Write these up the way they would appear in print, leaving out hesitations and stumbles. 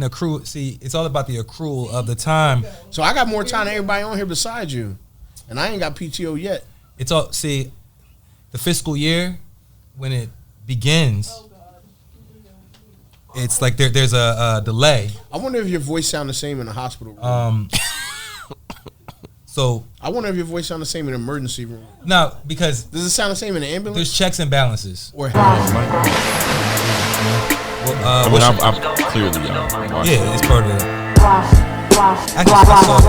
and accrue. See, it's all about the accrual of the time. So I got more time than everybody on here besides you, and I ain't got PTO yet. It's all the fiscal year when it begins. It's like there's a delay. I wonder if your voice sound the same in the hospital room. So I wonder if your voice sound the same in the emergency room. No, because does it sound the same in the ambulance? There's checks and balances. Or I'm clearly yeah, it's part of it. Actually, I saw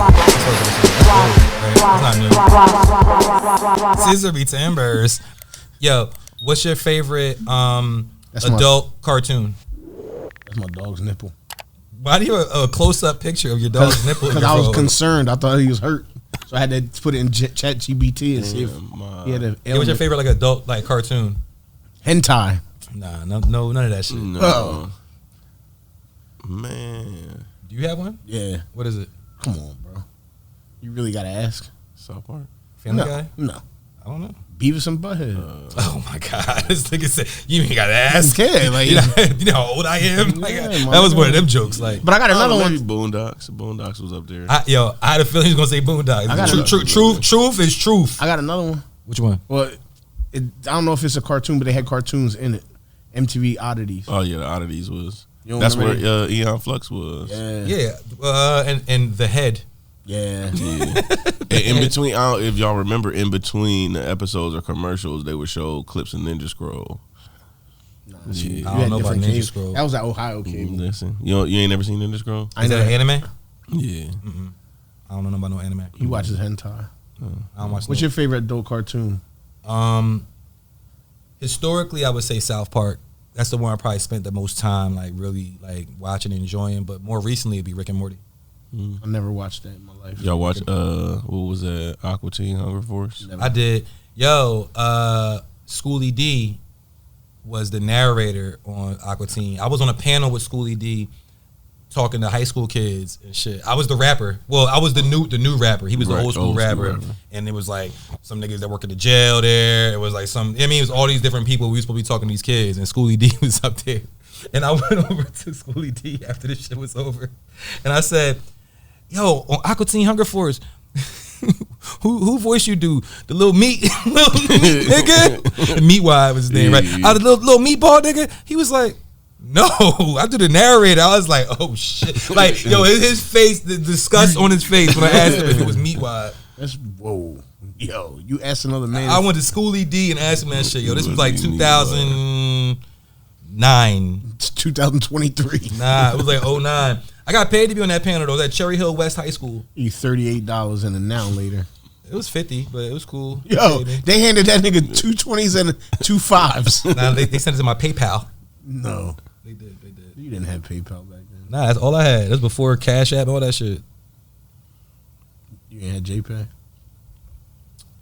that. Scissor beats Ambers. Yo, what's your favorite adult cartoon? That's my dog's nipple. Why do you have a close-up picture of your dog's nipple? Because I was concerned. I thought he was hurt. So I had to put it in Chat GBT and see if he had an What's your favorite adult cartoon? Hentai. Nah, no, none of that shit. No. Oh. Man. Do you have one? Yeah. What is it? Come on, bro. You really got to ask. South Park? Family Guy? No. I don't know. Beavis and Butthead. Oh my God! This nigga said you ain't gotta ask. Yeah, you know how old I am. That was one of them jokes. But I got another one. Boondocks. Boondocks was up there. I had a feeling he was gonna say Boondocks. Truth is truth. I got another one. Which one? Well, I don't know if it's a cartoon, but they had cartoons in it. MTV Oddities. Oh yeah, the Oddities was. That's where Eon Flux was. Yeah. And the head. Yeah. In between, I don't know if y'all remember, in between the episodes or commercials, they would show clips of Ninja Scroll. Nah, I don't know about Ninja Scroll. That was at Ohio cable. Listen, you ain't never seen Ninja Scroll? Is that an anime? Yeah. I don't know about no anime. He watches hentai. I don't watch. What's your favorite adult cartoon? Historically, I would say South Park. That's the one I probably spent the most time really watching and enjoying. But more recently, it'd be Rick and Morty. I never watched that in my life. Y'all watch what was that? Aqua Teen Hunger Force? I did. Schoolie D was the narrator on Aqua Teen. I was on a panel with Schoolie D talking to high school kids and shit. I was the rapper. Well, I was the new rapper. He was the old school rapper. And it was some niggas that work at the jail there. It was it was all these different people. We were supposed to be talking to these kids, and Schoolie D was up there. And I went over to Schoolie D after this shit was over, and I said, "Yo, on Aqua Teen Hunger Force, who voice you do? The little meat nigga? Meatwad was his name, right? The little meatball nigga." He was like, "No, I do the narrator." I was like, "Oh shit!" His face, the disgust on his face when I asked him if it was Meatwad. That's whoa. Yo, you asked another man. I went to Schoolie D and asked him that shit. Yo, this was 2009. It's 2023. Nah, it was 2009. I got paid to be on that panel though. That Cherry Hill West High School. You $38 and a now later. It was 50, but it was cool. Yo, they handed that nigga 220s and 25s. Nah, they sent it to my PayPal. No, they did. You didn't have PayPal back then. Nah, that's all I had. That was before Cash App and all that shit. You ain't had JPay?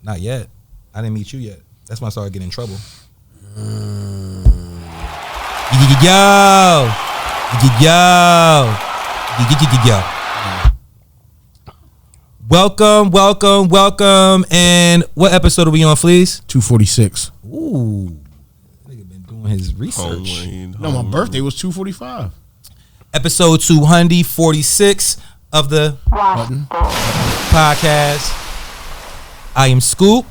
Not yet. I didn't meet you yet. That's when I started getting in trouble. Yo. Welcome. And what episode are we on, please? 246. Ooh. Nigga been doing his research. No, my birthday was 245. Episode 246 of the podcast. I am Scoop,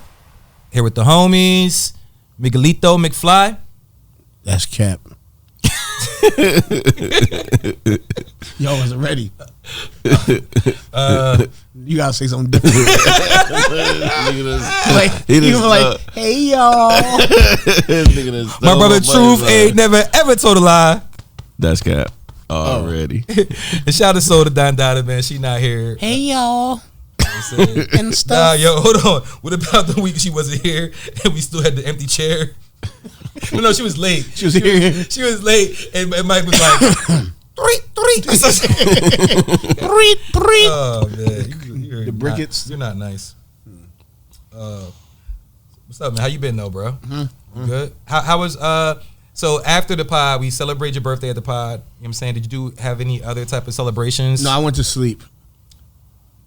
here with the homies, Miguelito McFly. That's Cap. Yo, was it ready? You gotta say something different. Hey y'all. My brother Truth ain't never ever told a lie. That's Cap already. And shout out to Soda Don Dada, man. She not here. Hey y'all. And stuff. Nah, yo, hold on. What about the week she wasn't here and we still had the empty chair? No, she was late. She was late, and Mike was like, three. Oh man, the briquettes. You're not nice. What's up, man? How you been though, bro? Mm-hmm. Good. How was So after the pod, we celebrate your birthday at the pod. You know what I'm saying? Did you have any other type of celebrations? No, I went to sleep.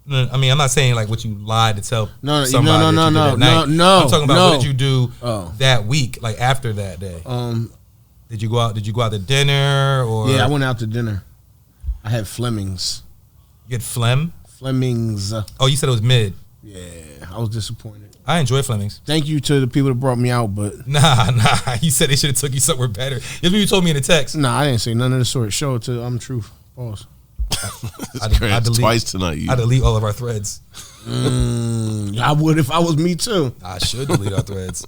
I mean, I'm not saying like what you lied to tell somebody. No. I'm talking about what did you do that week, like after that day. Did you go out to dinner or? Yeah, I went out to dinner. I had Fleming's. You had Fleming's. Oh, you said it was mid. Yeah, I was disappointed. I enjoy Fleming's. Thank you to the people that brought me out, but Nah. You said they should have took you somewhere better. That's what you told me in the text. nah, I didn't say none of the sort. Show it to I'm truth. Pause. I delete twice tonight. I delete all of our threads. I would if I was me too. I should delete our threads.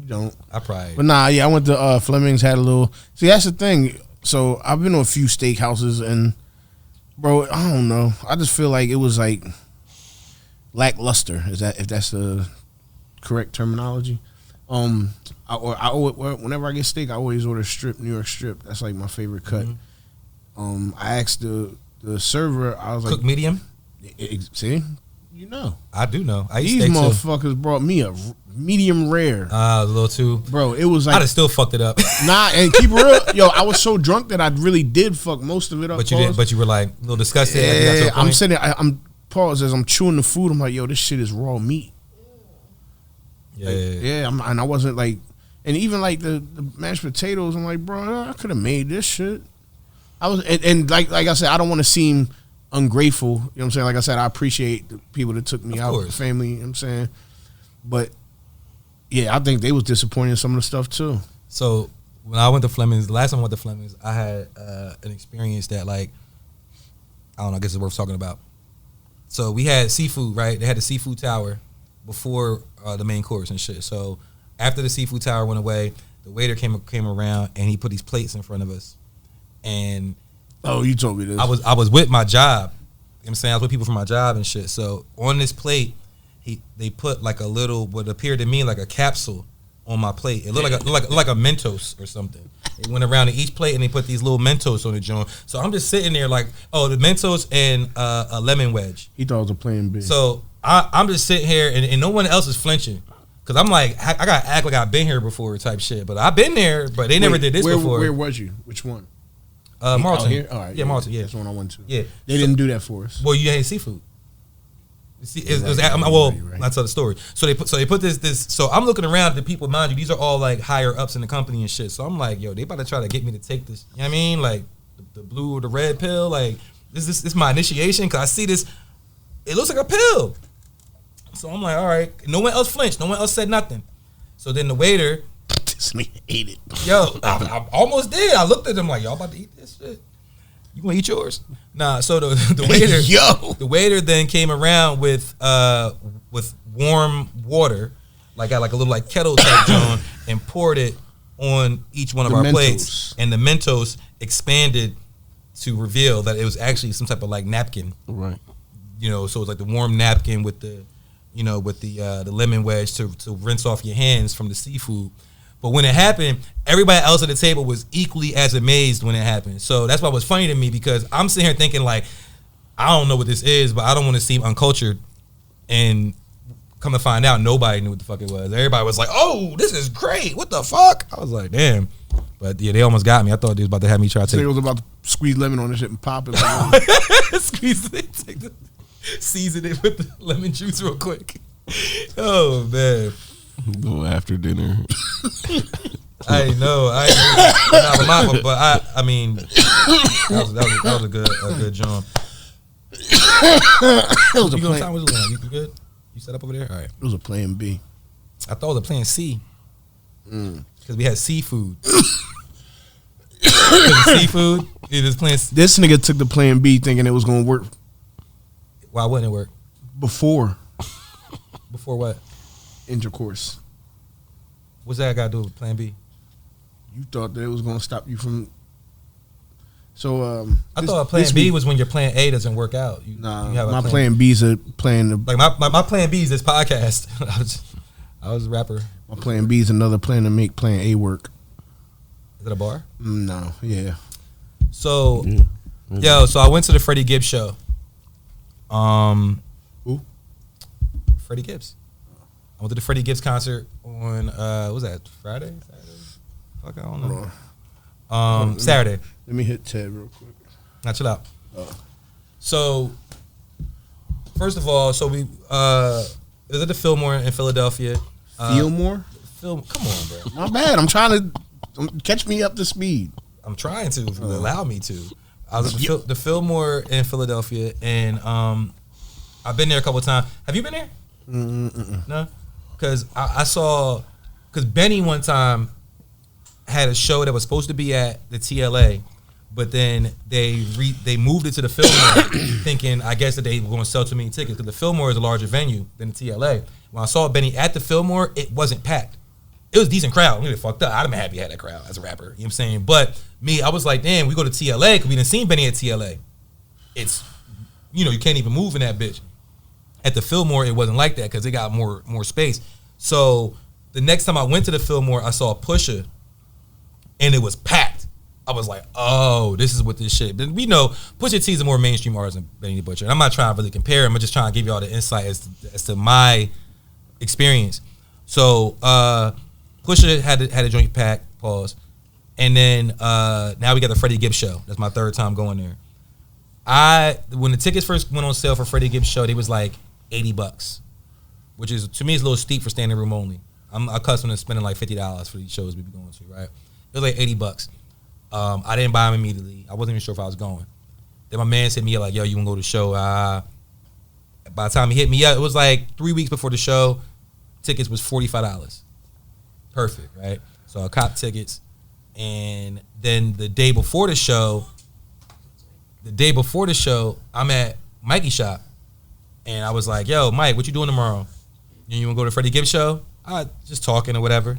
You don't. I probably. But nah, yeah, I went to Fleming's, had a little. See, that's the thing. So I've been to a few steakhouses, and bro, I don't know. I just feel like it was like lackluster. Is that if that's the correct terminology? Whenever I get steak, I always order strip, New York strip. That's like my favorite cut. Mm-hmm. I asked the server. I was like, cook medium. See, you know, I do know. I eat these steak motherfuckers too. brought me a medium rare. A little too. Bro, it was like I'd have still fucked it up. Nah, and keep it real, yo. I was so drunk that I really did fuck most of it up. But you did. But you were like a little disgusted. Yeah, like I'm sitting. I'm paused as I'm chewing the food. I'm like, yo, this shit is raw meat. Yeah. And I wasn't like, and even like the mashed potatoes. I'm like, bro, I could have made this shit. I was, and like I said, I don't want to seem ungrateful. You know what I'm saying? Like I said, I appreciate the people that took me out, the family. You know what I'm saying? But yeah, I think they was disappointed in some of the stuff too. So when I went to Fleming's, the last time I went to Fleming's, I had an experience that like, I don't know, I guess it's worth talking about. So we had seafood, right? They had the seafood tower before the main course and shit. So after the seafood tower went away, the waiter came around and he put these plates in front of us. And oh, you told me this. I was with my job. You know what I'm saying? I was with people from my job and shit. So on this plate, they put like a little, what appeared to me like a capsule on my plate. It looked like a Mentos or something. They went around to each plate and they put these little Mentos on the joint. So I'm just sitting there like, oh, the Mentos and a lemon wedge. He thought it was a Plan B. So I'm just sitting here and no one else is flinching. Cause I'm like, I gotta act like I've been here before type shit. But I've been there, but they never did this before. Where was you? Which one? Marlton. Here? All right, yeah, Marlton. Yeah, that's the one I went to. Yeah, they didn't do that for us. Well, you had seafood. I'll tell the story. So they put this. So I'm looking around at the people. Mind you, these are all like higher ups in the company and shit. So I'm like, yo, they about to try to get me to take this. You know what I mean? Like the blue or the red pill. Like this is my initiation. Cause I see this. It looks like a pill. So I'm like, all right. No one else flinched. No one else said nothing. So then the waiter. This nigga ate it. Yo, I almost did. I looked at them like, y'all about to eat this shit? You gonna eat yours? Nah. So the waiter, the waiter then came around with warm water, like got like a little like kettle type joint, and poured it on each one of our plates, and the Mentos expanded to reveal that it was actually some type of like napkin, right? You know, so it was like the warm napkin with the, you know, with the lemon wedge to rinse off your hands from the seafood. But when it happened, everybody else at the table was equally as amazed when it happened. So that's why it was funny to me, because I'm sitting here thinking like, I don't know what this is, but I don't want to seem uncultured. And come to find out, nobody knew what the fuck it was. Everybody was like, oh, this is great. What the fuck? I was like, damn. But yeah, they almost got me. I thought they was about to have me try to take. They was about to squeeze lemon on this shit and pop it. Like, squeeze it, season it with the lemon juice real quick. Oh man. Go after dinner. I know. But I mean, that was a good jump. You good? You set up over there? All right. It was a Plan B. I thought it was a Plan C. Because we had seafood. Seafood. It was Plan C. This nigga took the Plan B thinking it was gonna work. Why wouldn't it work? Before what? Intercourse. What's that got to do with Plan B? You thought that it was going to stop you from. So I thought Plan B was when your Plan A doesn't work out. My Plan B's a plan. Like my Plan B is this podcast. I was a rapper. My Plan B is another plan to make Plan A work. Is it a bar? No. Yeah. So, so I went to the Freddie Gibbs show. Who? Freddie Gibbs. I went to the Freddie Gibbs concert on what was that, Friday? Saturday? Fuck, I don't know. Saturday. Let me hit Ted real quick. Now chill out. So first of all, we it was at the Fillmore in Philadelphia. Fillmore? Come on, bro. Not bad. I'm trying to catch me up to speed. I'm trying to allow me to. I was at the Fillmore in Philadelphia, and I've been there a couple of times. Have you been there? No, because I saw, because Benny one time had a show that was supposed to be at the TLA, but then they moved it to the Fillmore, thinking I guess that they were going to sell too many tickets because the Fillmore is a larger venue than the TLA. When I saw Benny at the Fillmore, it wasn't packed. It was a decent crowd. We fucked up. I'd have been happy I had that crowd as a rapper. You know what I'm saying? But me, I was like, damn, we go to TLA because we didn't see Benny at TLA. It's, you can't even move in that bitch. At the Fillmore, it wasn't like that because they got more space. So the next time I went to the Fillmore, I saw Pusha, and it was packed. I was like, oh, this is what this shit. But we know Pusha T is a more mainstream artist than Benny the Butcher. And I'm not trying to really compare him. I'm just trying to give you all the insight as to my experience. So Pusha had a joint pack, pause. And then now we got the Freddie Gibbs show. That's my third time going there. When the tickets first went on sale for Freddie Gibbs show, they was like $80, which is, to me, is a little steep for standing room only. I'm accustomed to spending like $50 for these shows we be going to, right? It was like $80. I didn't buy them immediately. I wasn't even sure if I was going. Then my man said to me like, yo, you want to go to the show? By the time he hit me up, it was like 3 weeks before the show. Tickets was $45. Perfect, right? So I copped tickets. And then the day before the show, I'm at Mikey's shop. And I was like, yo, Mike, what you doing tomorrow? You want to go to Freddie Gibbs show? Just talking or whatever.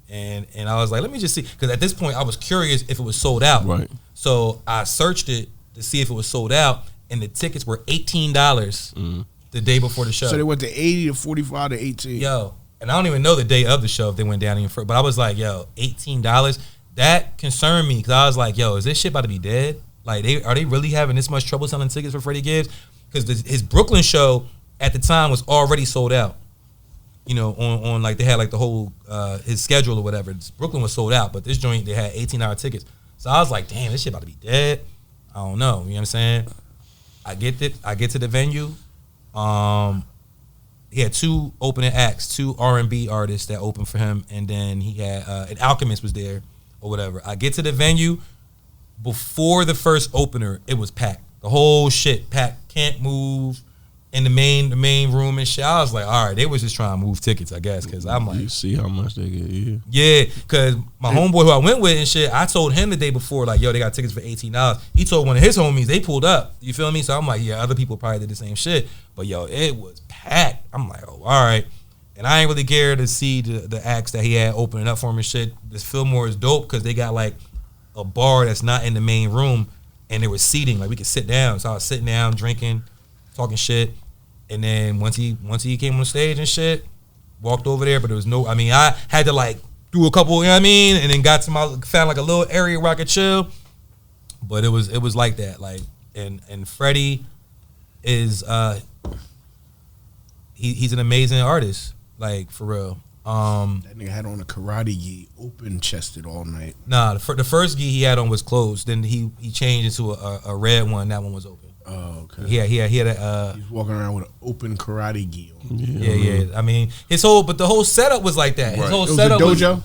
And I was like, let me just see. Because at this point, I was curious if it was sold out. Right. So I searched it to see if it was sold out. And the tickets were $18 the day before the show. So they went to 80 to 45 to 18. Yo, and I don't even know the day of the show if they went down even further. But I was like, yo, $18? That concerned me because I was like, yo, is this shit about to be dead? Like, are they really having this much trouble selling tickets for Freddie Gibbs? Because his Brooklyn show at the time was already sold out. On like they had like the whole his schedule or whatever. Brooklyn was sold out, but this joint they had $18 tickets. So I was like, damn, this shit about to be dead. I don't know. You know what I'm saying? I get to the venue. He had two opening acts, two R&B artists that opened for him, and then he had an Alchemist was there or whatever. I get to the venue before the first opener. It was packed. The whole shit packed. Can't move. In the main room and shit. I was like, all right, they was just trying to move tickets, I guess, because I'm like, you see how much they get, yeah, because my homeboy who I went with and shit, I told him the day before, like, yo, they got tickets for $18. He told one of his homies, they pulled up. You feel me? So I'm like, yeah, other people probably did the same shit, but yo, it was packed. I'm like, oh, all right. And I ain't really care to see the acts that he had opening up for him and shit. This Fillmore is dope because they got like a bar that's not in the main room, and there was seating, like we could sit down. So I was sitting down, drinking, talking shit. And then once he came on stage and shit, walked over there, but there was no, I had to like do a couple, and then found like a little area where I could chill. But it was like that. Like, and Freddie is he's an amazing artist, like for real. That nigga had on a karate gi, open chested all night. Nah, the first gi he had on was closed. Then he changed into a red one. That one was open. Oh, okay. Yeah, he had a. He's walking around with an open karate gi on. Yeah. The whole setup was like that. His whole setup was a dojo.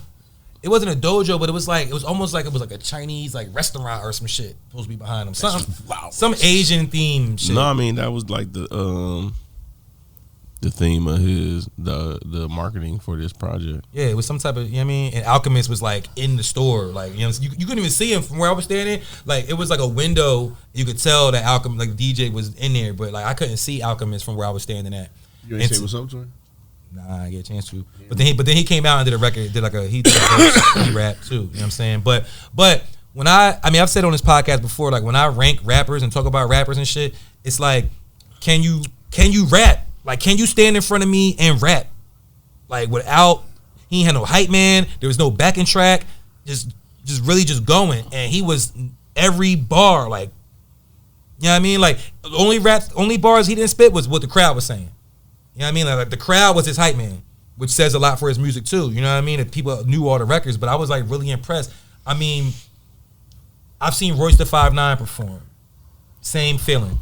It wasn't a dojo, but it was almost like it was like a Chinese like restaurant or some shit supposed to be behind him. Some Asian theme shit. No, that was like the theme of the marketing for this project. Yeah, it was some type of, and Alchemist was like in the store, like, you couldn't even see him from where I was standing. Like, it was like a window, you could tell that Alchemist, like DJ was in there, but like I couldn't see Alchemist from where I was standing at. You didn't say what's up to him? Nah, I didn't get a chance to. Yeah. But then he came out and did a record, he did a verse, rap too, you know what I'm saying? But when I've said on this podcast before, like when I rank rappers and talk about rappers and shit, it's like, can you rap? Like, can you stand in front of me and rap? Like, without, he ain't had no hype man. There was no backing track. Just really just going. And he was every bar, like, you know what I mean? Like, only bars he didn't spit was what the crowd was saying. You know what I mean? Like the crowd was his hype man, which says a lot for his music too. You know what I mean? That people knew all the records, but I was like really impressed. I've seen Royce the 5'9" perform. Same feeling.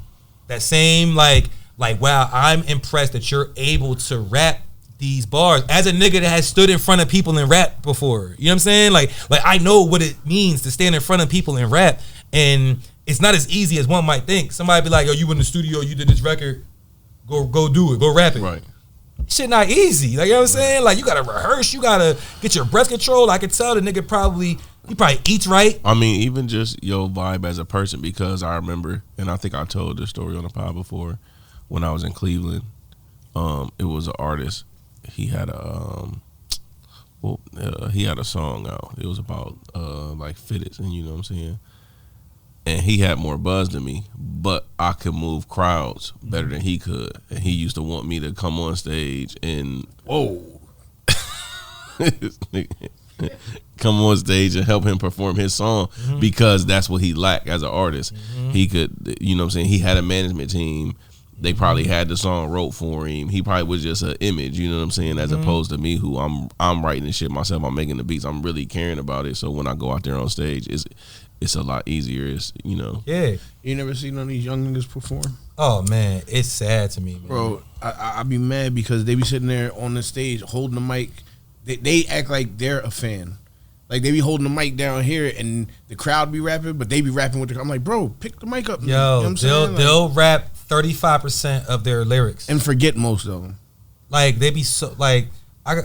That same like, wow, I'm impressed that you're able to rap these bars as a nigga that has stood in front of people and rap before. You know what I'm saying? Like I know what it means to stand in front of people and rap. And it's not as easy as one might think. Somebody be like, yo, you in the studio, you did this record, go do it, go rap it. Right. Shit not easy. Like, you know what I'm saying? Like, you gotta rehearse, you gotta get your breath control. I could tell the nigga he probably eats right. I mean, even just your vibe as a person, because I remember, and I think I told this story on the pod before, when I was in Cleveland, it was an artist. He had he had a song out. It was about like fitteds, and you know what I'm saying. And he had more buzz than me, but I could move crowds better than he could. And he used to want me to come on stage and come on stage and help him perform his song because that's what he lacked as an artist. He could, you know what I'm saying. He had a management team. They probably had the song wrote for him. He probably was just an image, you know what I'm saying, as opposed to me, who I'm writing the shit myself. I'm making the beats. I'm really caring about it. So when I go out there on stage, it's a lot easier. It's, you know. Yeah. You never seen none of these young niggas perform? Oh man, it's sad to me, man. Bro, I be mad because they be sitting there on the stage holding the mic. They act like they're a fan. Like, they be holding the mic down here and the crowd be rapping, but they be rapping with the. I'm like, bro, pick the mic up. Yo, you know what I'm saying? They'll rap 35% of their lyrics and forget most of them. Like, they be so like I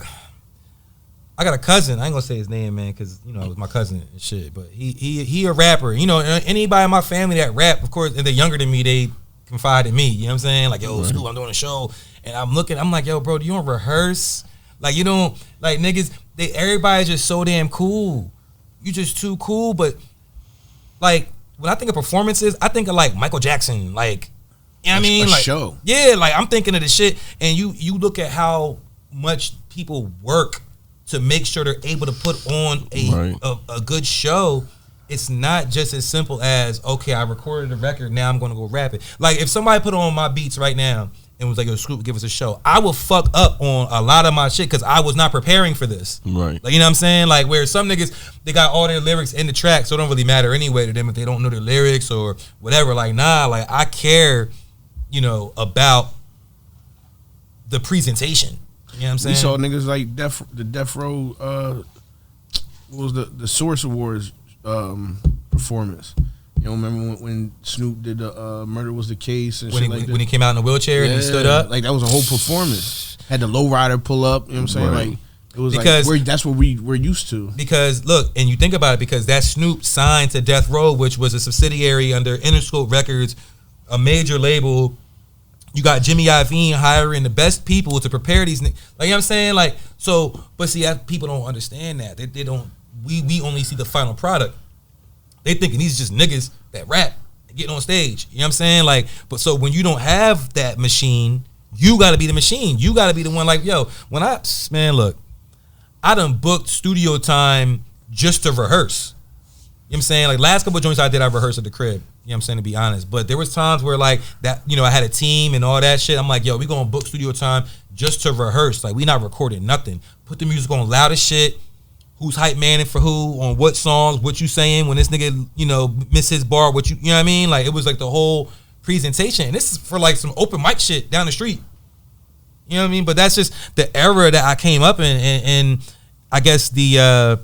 got a cousin. I ain't gonna say his name, man, because you know it was my cousin and shit. But he a rapper. You know, anybody in my family that rap, of course, and they're younger than me, they confide in me. You know what I'm saying? Like, yo, Scoop, I'm doing a show, and I'm like, yo, bro, do you don't rehearse? Like, you don't, like, niggas, everybody's just so damn cool. You just too cool. But like, when I think of performances, I think of like Michael Jackson, like, you know what I mean? Like, show. Yeah, like, I'm thinking of the shit, and you look at how much people work to make sure they're able to put on a good show. It's not just as simple as, okay, I recorded a record, now I'm gonna go rap it. Like, if somebody put on my beats right now and was like, yo, Scoop, give us a show, I will fuck up on a lot of my shit because I was not preparing for this. Right. Like, you know what I'm saying? Like, where some niggas, they got all their lyrics in the track, so it don't really matter anyway to them if they don't know their lyrics or whatever. Like, nah, like, I care, you know, about the presentation. You know what I'm saying? We saw niggas like the Death Row, what was the Source Awards performance. You know, remember when Snoop did the Murder Was the Case and shit like that? When he came out in a wheelchair and he stood up? Like, that was a whole performance. Had the lowrider pull up, you know what I'm saying? Right. Like, it was because, like, that's what we're used to. Because, look, and you think about it, because that Snoop signed to Death Row, which was a subsidiary under Interscope Records, a major label. You got Jimmy Iovine hiring the best people to prepare these niggas. Like, you know what I'm saying? Like, so, but see, people don't understand that. They don't, we only see the final product. They thinking these are just niggas that rap and get on stage. You know what I'm saying? Like, but so when you don't have that machine, you got to be the machine. You got to be the one, like, yo, look, I done booked studio time just to rehearse. You know what I'm saying? Like, last couple of joints I did, I rehearsed at the crib. You know what I'm saying, to be honest. But there was times where, like, that, you know, I had a team and all that shit. I'm like, yo, we gonna book studio time just to rehearse. Like, we not recording nothing. Put the music on loud as shit. Who's hype manning for who, on what songs, what you saying, when this nigga, you know, miss his bar, what you know what I mean? Like, it was like the whole presentation. And this is for like some open mic shit down the street. You know what I mean? But that's just the era that I came up in, and I guess the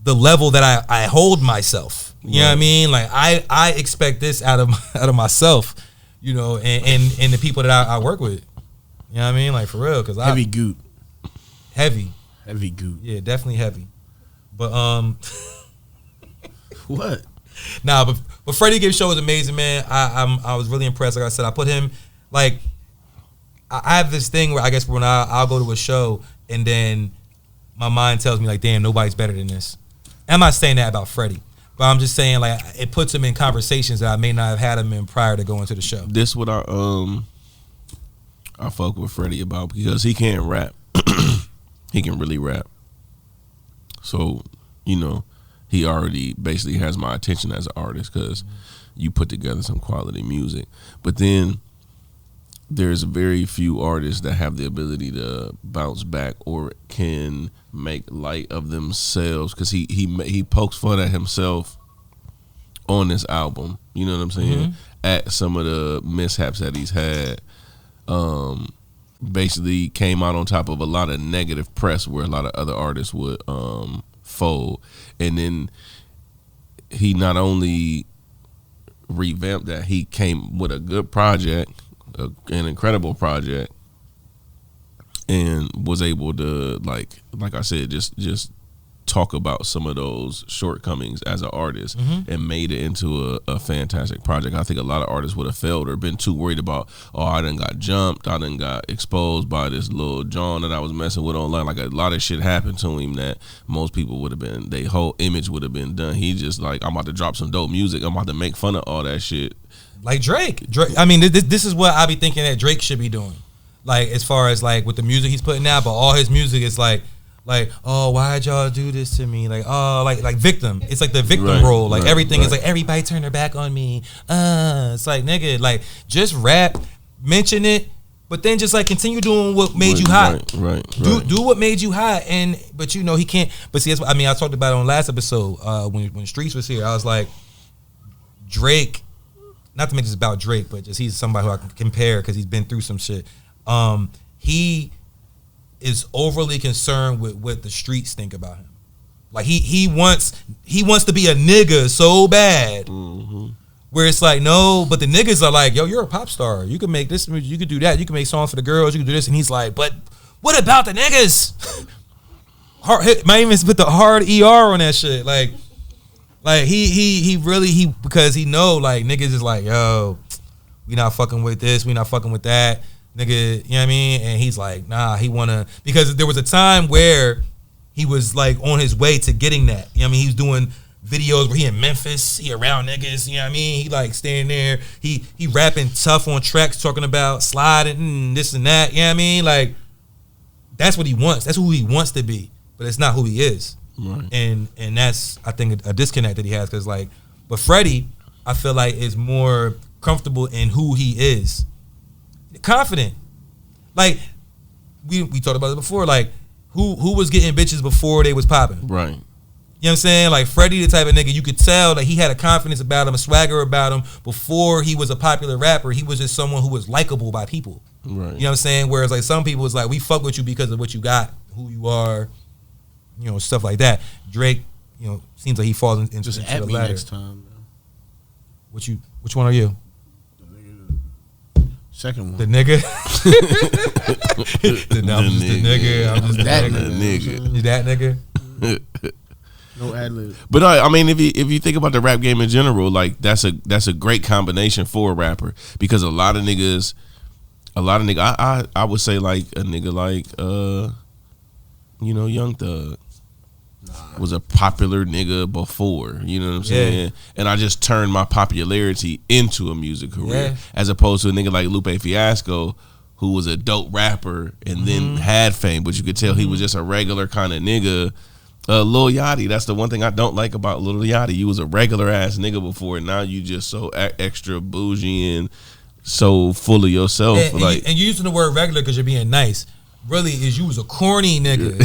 level that I hold myself. You know what I mean? Like, I expect this out of myself, you know, and the people that I work with. You know what I mean? Like, for real, because heavy goot. Heavy goot. Yeah, definitely heavy. But what? Nah, but Freddie Gibbs show was amazing, man. I was really impressed. Like I said, I put him, like, I have this thing where I guess when I'll go to a show and then my mind tells me, like, damn, nobody's better than this. I'm not saying that about Freddie, but I'm just saying, like, it puts him in conversations that I may not have had him in prior to going to the show. This what I fuck with Freddie about, because he can't rap. He can really rap. So, you know, he already basically has my attention as an artist because you put together some quality music. But then there's very few artists that have the ability to bounce back or can make light of themselves, because he pokes fun at himself on this album. You know what I'm saying? At some of the mishaps that he's had. Basically came out on top of a lot of negative press where a lot of other artists would fold. And then he not only revamped that. He came with a good project, an incredible project, and was able to like I said, just talk about some of those shortcomings as an artist and made it into a fantastic project. I think a lot of artists would have failed or been too worried about, I done got jumped, I done got exposed by this little John that I was messing with online. Like a lot of shit happened to him that most people would have been, their whole image would have been done. He just like, I'm about to drop some dope music, I'm about to make fun of all that shit. Like Drake, I mean, this is what I be thinking that Drake should be doing. Like as far as like with the music he's putting out, but all his music is like, oh, why'd y'all do this to me? Like, oh, like victim. It's like the victim role. Like everything is like everybody turned their back on me. It's like, nigga, like just rap, mention it, but then just like continue doing what made you hot. Right. Do what made you hot, but you know he can't. But see, that's what I mean. I talked about it on last episode when Streets was here. I was like, Drake. Not to make this about Drake, but just he's somebody who I can compare because he's been through some shit. He is overly concerned with what the streets think about him. Like he wants to be a nigga so bad, where it's like no, but the niggas are like, yo, you're a pop star. You can make this music, you can do that, you can make songs for the girls, you can do this, and he's like, but what about the niggas? Might even put the hard ER on that shit. Like he really because he know like niggas is like, yo, we not fucking with this, we not fucking with that. Nigga, you know what I mean? And he's like, nah, because there was a time where he was like on his way to getting that. You know what I mean? He was doing videos where he in Memphis, he around niggas, you know what I mean? He like staying there. He rapping tough on tracks, talking about sliding and this and that, you know what I mean? Like, that's what he wants. That's who he wants to be, but it's not who he is. Right. And that's, I think, a disconnect that he has, because like, but Freddie, I feel like is more comfortable in who he is. Confident. Like we talked about it before, like who was getting bitches before they was popping. Right. You know what I'm saying? Like Freddie, the type of nigga you could tell that he had a confidence about him, a swagger about him before he was a popular rapper. He was just someone who was likable by people. Right. You know what I'm saying? Whereas like some people is like, we fuck with you because of what you got, who you are, you know, stuff like that. Drake, you know, seems like he falls into just the at me ladder. next time. Which one are you? Second one. The nigga. I'm just the nigga. I'm just that nigga. You that nigga? No ad lib. But no, I mean, if you think about the rap game in general, like that's a great combination for a rapper, because a lot of niggas, I would say like a nigga like you know, Young Thug was a popular nigga before, you know what I'm saying? And I just turned my popularity into a music career, as opposed to a nigga like Lupe Fiasco, who was a dope rapper and then had fame, but you could tell he was just a regular kind of nigga. Lil Yachty, that's the one thing I don't like about Lil Yachty. You was a regular ass nigga before, and now you just so extra bougie and so full of yourself. And you using the word regular because you're being nice. Really, is you was a corny nigga.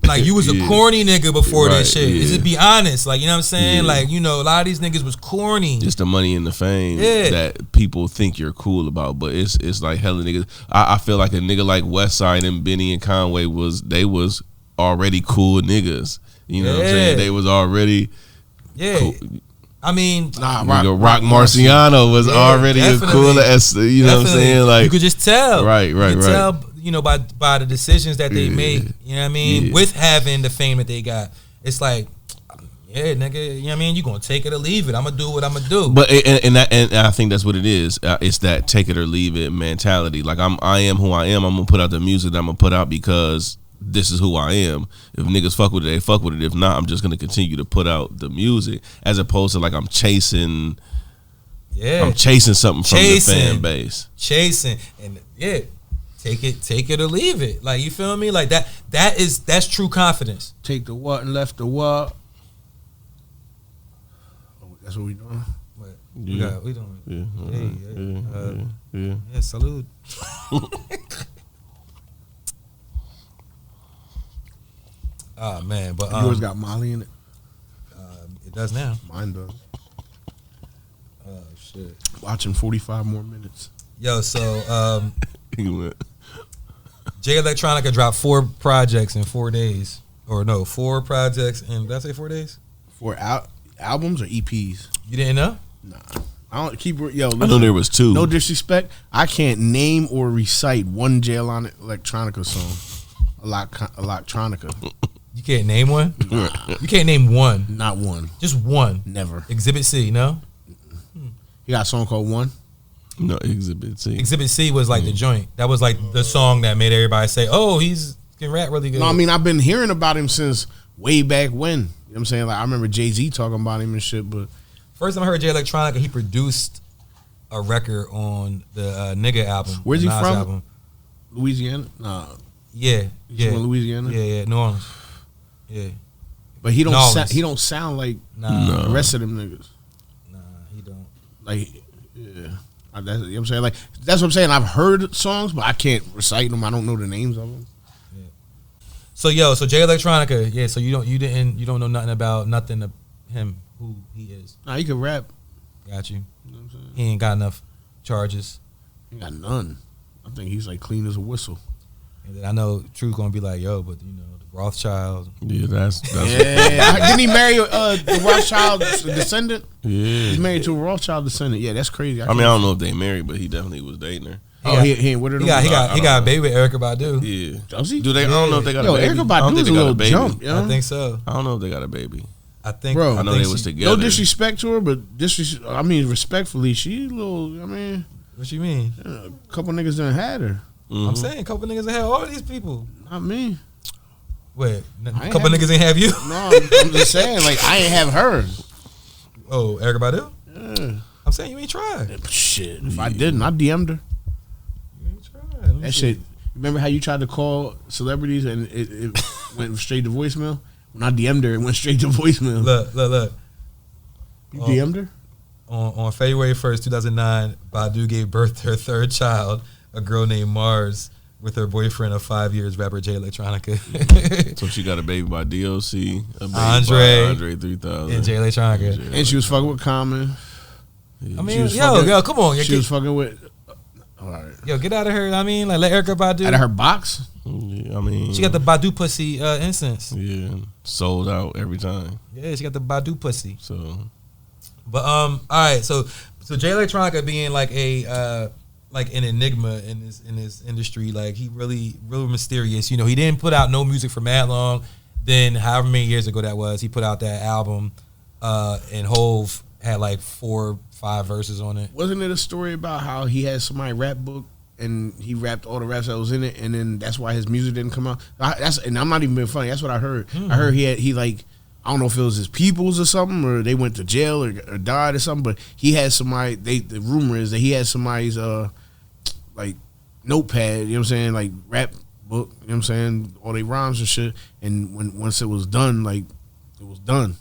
Like you was a corny nigga before this shit. Is it be honest? Like, you know what I'm saying? Like, you know, a lot of these niggas was corny. Just the money and the fame that people think you're cool about, but it's like hella niggas. I feel like a nigga like Westside and Benny and Conway was already cool niggas. You know what I'm saying? They was already cool. I mean, Rock Marciano was already as cool as, you know what I'm saying? Like, you could just tell. Right. Tell, you know, by the decisions that they make, you know what I mean? With having the fame that they got. It's like, nigga, you know what I mean? You gonna take it or leave it. I'm gonna do what I'm gonna do. But and I think that's what it is. It's that take it or leave it mentality. Like I am who I am. I'm gonna put out the music that I'm gonna put out because this is who I am. If niggas fuck with it, they fuck with it. If not, I'm just gonna continue to put out the music, as opposed to like I'm chasing something from the fan base. And take it or leave it. Like, you feel me? Like that's true confidence. Take the what and left the what. Oh, that's what we doing. What? We doing. Yeah. Salute. Oh man, but yours got Molly in it. It does now. Mine does. Oh shit. Watching 45 more minutes. Yo, so Jay Electronica dropped 4 projects in 4 days. Or no, 4 projects in, did I say 4 days? 4 albums or EPs? You didn't know? Nah. I don't keep yo. Listen, I know there was 2. No disrespect, I can't name or recite one Jail on Electronica song. Electronica. You can't name one. You can't name one. Not one. Just one. Never. Exhibit C. No. You got a song called One. No, Exhibit C. Exhibit C was like the joint. That was like the song that made everybody say, "Oh, he can rap really good." No, I mean I've been hearing about him since way back when. You know what I'm saying? Like I remember Jay-Z talking about him and shit. But first time I heard Jay Electronica, he produced a record on the Nigga album. Where's he Nas from? Album. Louisiana. Nah. Yeah. He's from Louisiana. Yeah. New Orleans. Yeah. But he don't. Knowledge. He don't sound like Nah. the rest of them niggas. Nah, he don't. Like, yeah. That's, you know what I'm saying? Like, that's what I'm saying. I've heard songs, but I can't recite them. I don't know the names of them. Yeah. So Jay Electronica, yeah. So you don't know nothing about nothing of him, who he is. Nah, he can rap. Got you. You know what I'm saying? He ain't got enough charges. He got none. I think he's like clean as a whistle. And then I know True gonna be like, yo, but you know the Rothschild. Yeah, that's Yeah. Didn't he marry the Rothschild descendant? Yeah. He's married to a Rothschild descendant. Yeah, that's crazy. I mean, I don't know if they married, but he definitely was dating her. He ain't with her. He got a baby with Erykah Badu. Yeah. Does he? Do they? I don't know if they got Yo, a baby. Erykah I don't Badu think is a they got little baby. jump. Yo. I think so. I don't know if they got a baby. I think. Bro, I know think they was she- together. No disrespect to her, but I mean, respectfully, she a little. I mean, What you mean? a couple niggas done had her. Mhm. I'm saying a couple niggas that have all these people. Not me. Wait, a ain't couple have- niggas ain't have you? No, I'm just saying, like, I ain't have her. Oh, Erykah Badu? Yeah. I'm saying you ain't tried. Shit, if I didn't, I DM'd her. You ain't tried. Let me That see. shit. Remember how you tried to call celebrities and it went straight to voicemail? When I DM'd her, it went straight to voicemail. Look. You DM'd her? On February 1st, 2009, Badu gave birth to her third child, a girl named Mars, with her boyfriend of 5 years, rapper Jay Electronica. So she got a baby by DOC, a baby Andre, by Andre 3000, and Jay Electronica. And she was fucking with Common. Yeah. I mean, was yo, fucking- come on. She was fucking with. All right. Yo, get out of her. I mean, like, let Erykah Badu. Out of her box? Yeah, I mean, She got the Badu pussy incense. yeah, sold out every time. Yeah, she got the Badu pussy. So But all right, so Jay Electronica being like a like an enigma in this industry, like he real mysterious. You know, he didn't put out no music for mad long. Then however many years ago that was, he put out that album, and Hove had like 4 or 5 verses on it. Wasn't it a story about how he had somebody rap book and he rapped all the raps that was in it, and then that's why his music didn't come out? And I'm not even being funny. That's what I heard. I heard he like, I don't know if it was his peoples or something, or they went to jail or died or something, but he had somebody, the rumor is that he had somebody's like notepad, you know what I'm saying, like rap book, you know what I'm saying, all they rhymes and shit, and once it was done, like it was done.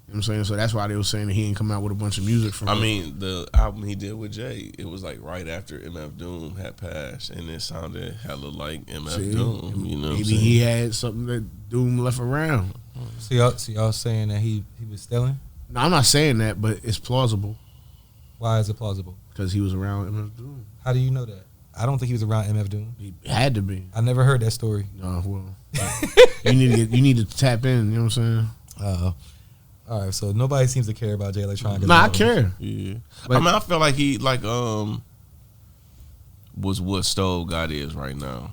You know what I'm saying? So that's why they were saying that he didn't come out with a bunch of music from I mean, the album he did with Jay, it was like right after MF Doom had passed, and it sounded hella like MF Doom. You know, what I'm maybe saying? he had something that Doom left around. So y'all saying that he was stealing? No, I'm not saying that, but it's plausible Why is it plausible? because he was around MF Doom. How do you know that? I don't think he was around MF Doom. He had to be. I never heard that story. No, well, you need to tap in. You know what I'm saying? All right, so nobody seems to care about Jay Electronica. Nah, I care. Yeah, But- I mean, I feel like he was what Stove God is right now.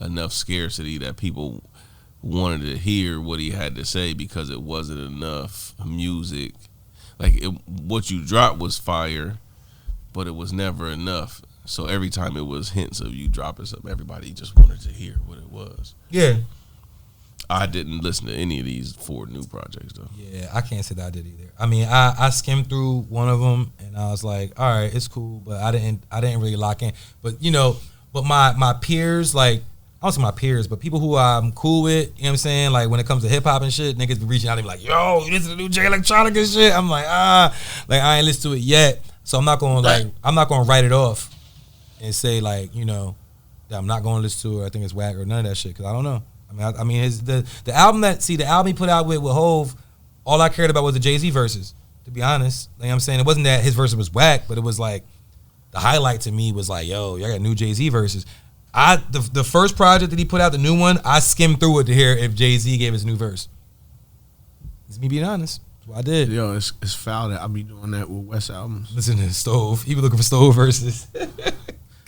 Enough scarcity that people wanted to hear what he had to say because it wasn't enough music. Like what you dropped was fire, but it was never enough. So every time it was hints of you dropping something, everybody just wanted to hear what it was. Yeah. I didn't listen to any of these 4 new projects though. Yeah, I can't say that I did either. I mean, I skimmed through one of them and I was like, all right, it's cool, but I didn't really lock in. But you know, my peers, like, I don't say my peers, but people who I'm cool with, you know what I'm saying? Like when it comes to hip hop and shit, niggas be reaching out and be like, yo, you listen to new Jay Electronica shit? I'm like, like I ain't listened to it yet. So I'm not gonna write it off and say like, you know, that I'm not gonna listen to it. I think it's whack or none of that shit because I don't know. I mean, the album the album he put out with Hove, all I cared about was the Jay-Z verses. To be honest, like I'm saying, it wasn't that his verses was whack, but it was like the highlight to me was like, yo, y'all got new Jay-Z verses. The first project that he put out, the new one, I skimmed through it to hear if Jay-Z gave his new verse. It's me being honest. I did. Yo, it's foul that I be doing that with West albums. Listen to Stove. He was looking for Stove verses.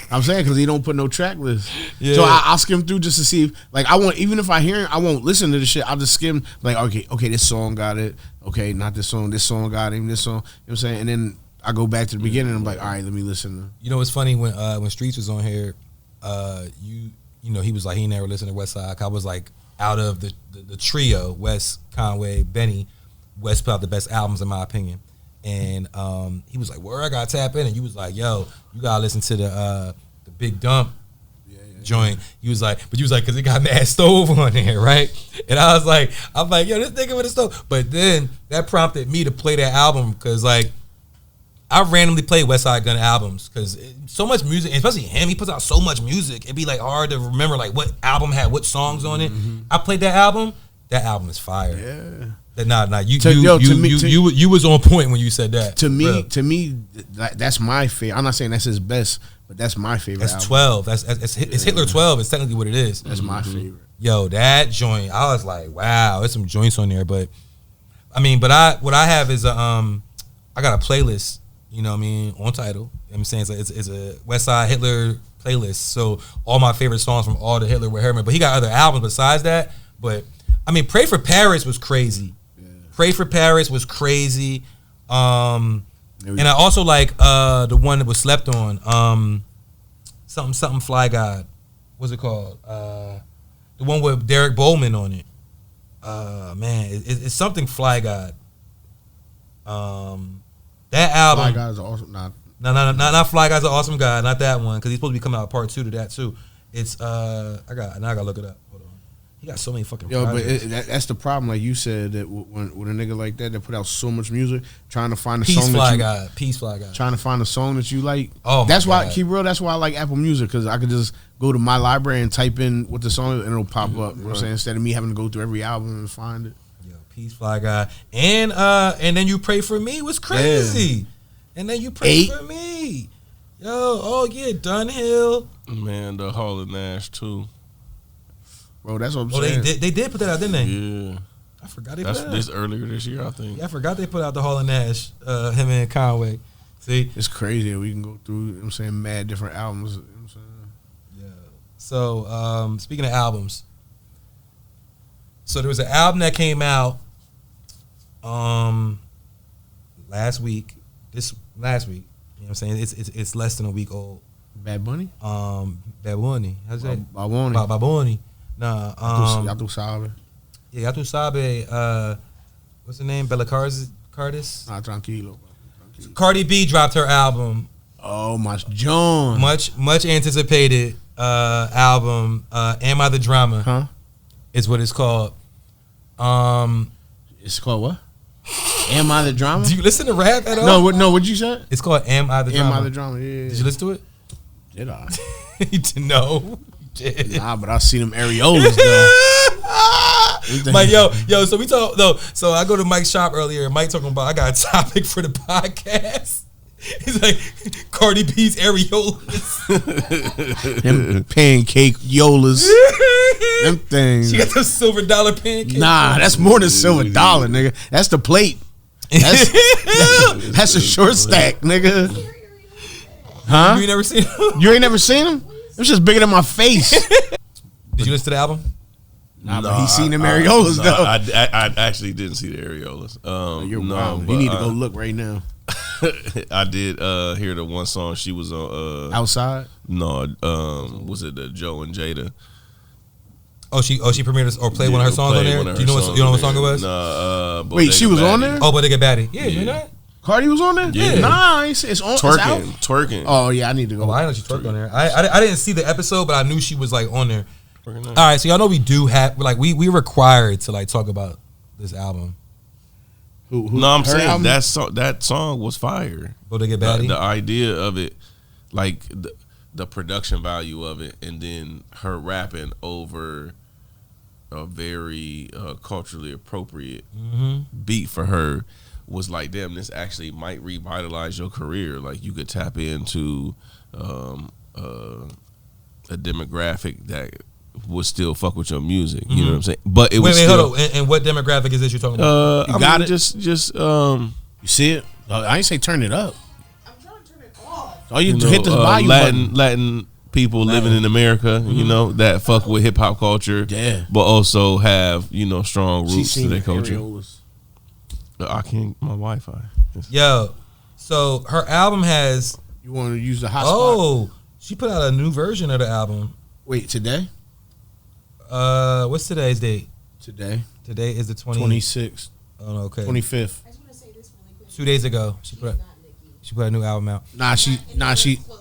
I'm saying because he don't put no track list. Yeah. So I'll skim through just to see if, like, I won't, even if I hear it, I won't listen to the shit. I'll just skim, like, okay, this song got it. Okay, not this song got it, this song. You know what I'm saying? And then I go back to the beginning and I'm like, all right, let me listen to. You know what's funny, when Streets was on here, you know, he was like, he never listened to West Side. I was like, out of the trio, West, Conway, Benny, West put out the best albums in my opinion. And he was like, where I gotta tap in, and you was like, yo, you gotta listen to the Big Dump joint. He was like, but you was like, because it got Mad Stove on there, right? And I'm like, yo, this nigga with a stove. But then that prompted me to play that album, because like I randomly play West Side Gun albums because so much music, especially him, he puts out so much music. It'd be like hard to remember like what album had what songs on it. I played that album. That album is fire. Yeah. Nah, you was on point when you said that. To me, that's my favorite. I'm not saying that's his best, but that's my favorite. That's album. 12. It's Hitler 12. It's technically what it is. That's my favorite. Yo, that joint, I was like, wow, there's some joints on there. But I mean, what I have is I got a playlist. You know what I mean, on Tidal. You know what I'm saying it's a West Side Hitler playlist. So all my favorite songs from all the Hitler with Herman. But he got other albums besides that. But I mean, Pray for Paris was crazy. Pray for Paris was crazy. And I also like the one that was slept on. Something Fly God. What's it called? The one with Derek Bowman on it. Man, it's something Fly God. That album. Fly Guy's awesome. Not Fly Guy's an awesome guy. Not that one, because he's supposed to be coming out part 2 to that too. It's I gotta look it up. Hold on. He got so many fucking. Yo, projects. but that's the problem. Like you said, that when a nigga like that put out so much music, trying to find a Peace song Fly that you, Guy. Peace Fly Guy. trying to find a song that you like. Oh, that's my why God. keep real. That's why I like Apple Music, because I could just go to my library and type in what the song is and it'll pop up. You know what I'm saying, instead of me having to go through every album and find it. Yo, Peace Fly Guy, and then You Pray for Me was crazy, and then You Pray for Me. Yo, oh yeah, Dunhill. Man, the Hall of Nash too. Bro, that's what I'm saying. They did put that out, didn't they? Yeah. I forgot they That's put that this out. earlier this year, I think. Yeah, I forgot they put out the Hall of Nash, him and Conway. See? It's crazy that we can go through, you know what I'm saying, mad different albums. You know what I'm saying? Yeah. So, speaking of albums, so there was an album that came out last week. You know what I'm saying? It's less than a week old. Bad Bunny? Bad Bunny. How's that? Baboni. Nah. Yatu Sabe. Yeah, Yatu Sabe. What's her name? Bella Cardis? Nah, tranquilo. Cardi B dropped her album. Oh, my John. Much anticipated album. Am I the Drama? Huh? Is what it's called. It's called what? Am I the Drama? Do you listen to rap at all? No, what'd you say? It's called Am I the Drama? Am I the Drama? Yeah. Did you listen to it? Did I? No. You did. Nah, but I see them areolas though. Mike, yo, so we talk though. So I go to Mike's shop earlier, and Mike talking about I got a topic for the podcast. He's like Cardi B's areolas. Them pancake yolas. Them things. She got the silver dollar pancake. Nah, that's more than $silver, nigga. That's the plate. That's a short stack, nigga. Huh? You ain't never seen them? You ain't never seen them? It was just bigger than my face. Did you listen to the album? Nah, but he seen them areolas though. I actually didn't see the areolas. You're no, wild. but, You need to go look right now. I did hear the one song she was on. Outside? No, was it the Joe and Jada? Oh, she premiered or played one of her songs on there. Do you know what song it was? Nah, wait, she was on there? Oh, Bodega Baddie. Yeah, you know that? Cardi was on there? Yeah. Nah, it's on. Twerking. Oh yeah, I need to go. Oh, I know she twerked on there. I didn't see the episode, but I knew she was like on there. Twerking. All right, so y'all know we do have like we required to like talk about this album. Who, no, I'm her saying album? that song was fire. Bodega Baddie. The idea of it, like the production value of it, and then her rapping over a very culturally appropriate beat for her was like, damn, this actually might revitalize your career. Like you could tap into a demographic that would still fuck with your music. You know what I'm saying? But it was wait, still, hold on. And what demographic is this you're talking about? You got it? Just You see it? I ain't say turn it up. I'm trying to turn it off. Oh, you hit this volume button. Latin people living in America, you know, that fuck with hip hop culture, but also have, you know, strong roots to their culture. Areolas. I can't. My Wi-Fi. Yo, so her album has. You want to use the hotspot? Oh, she put out a new version of the album. Wait, today? What's today's date? Today. Today is the 26th. Oh, no, okay. 25th. I just want to say this really quick. 2 days ago, she put a new album out. Nah, she.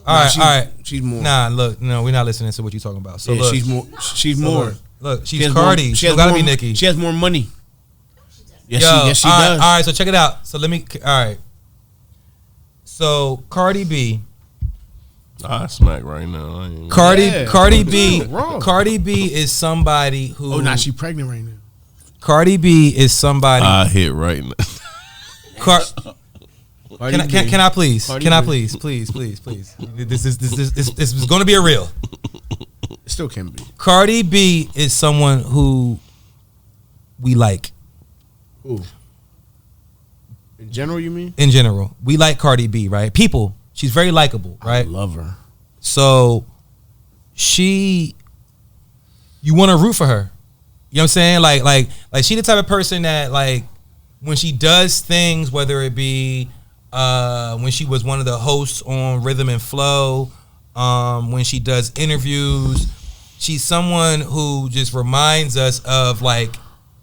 All right. She's more. Nah, look, no, we're not listening to what you're talking about. So Yeah, look, she's more. She's more. Look, She she's has Cardi. more- She has gotta more- be Nicki. She has more money. Yes, Yo, she all right, does. all right, so check it out. So let me. All right. So Cardi B. I smack right now. I ain't- Cardi B. Wrong. Cardi B is somebody who. Oh, now she pregnant right now. Cardi B is somebody. I hit right now. Can I please? Cardi Can I B. please? This is going to be a real. It still can be. Cardi B is someone who we like. Ooh. In general, you mean? In general, we like Cardi B, right? People, she's very likable, right? I love her. So you want to root for her. You know what I'm saying? Like she the type of person that like when she does things, whether it be when she was one of the hosts on Rhythm and Flow, when she does interviews, she's someone who just reminds us of like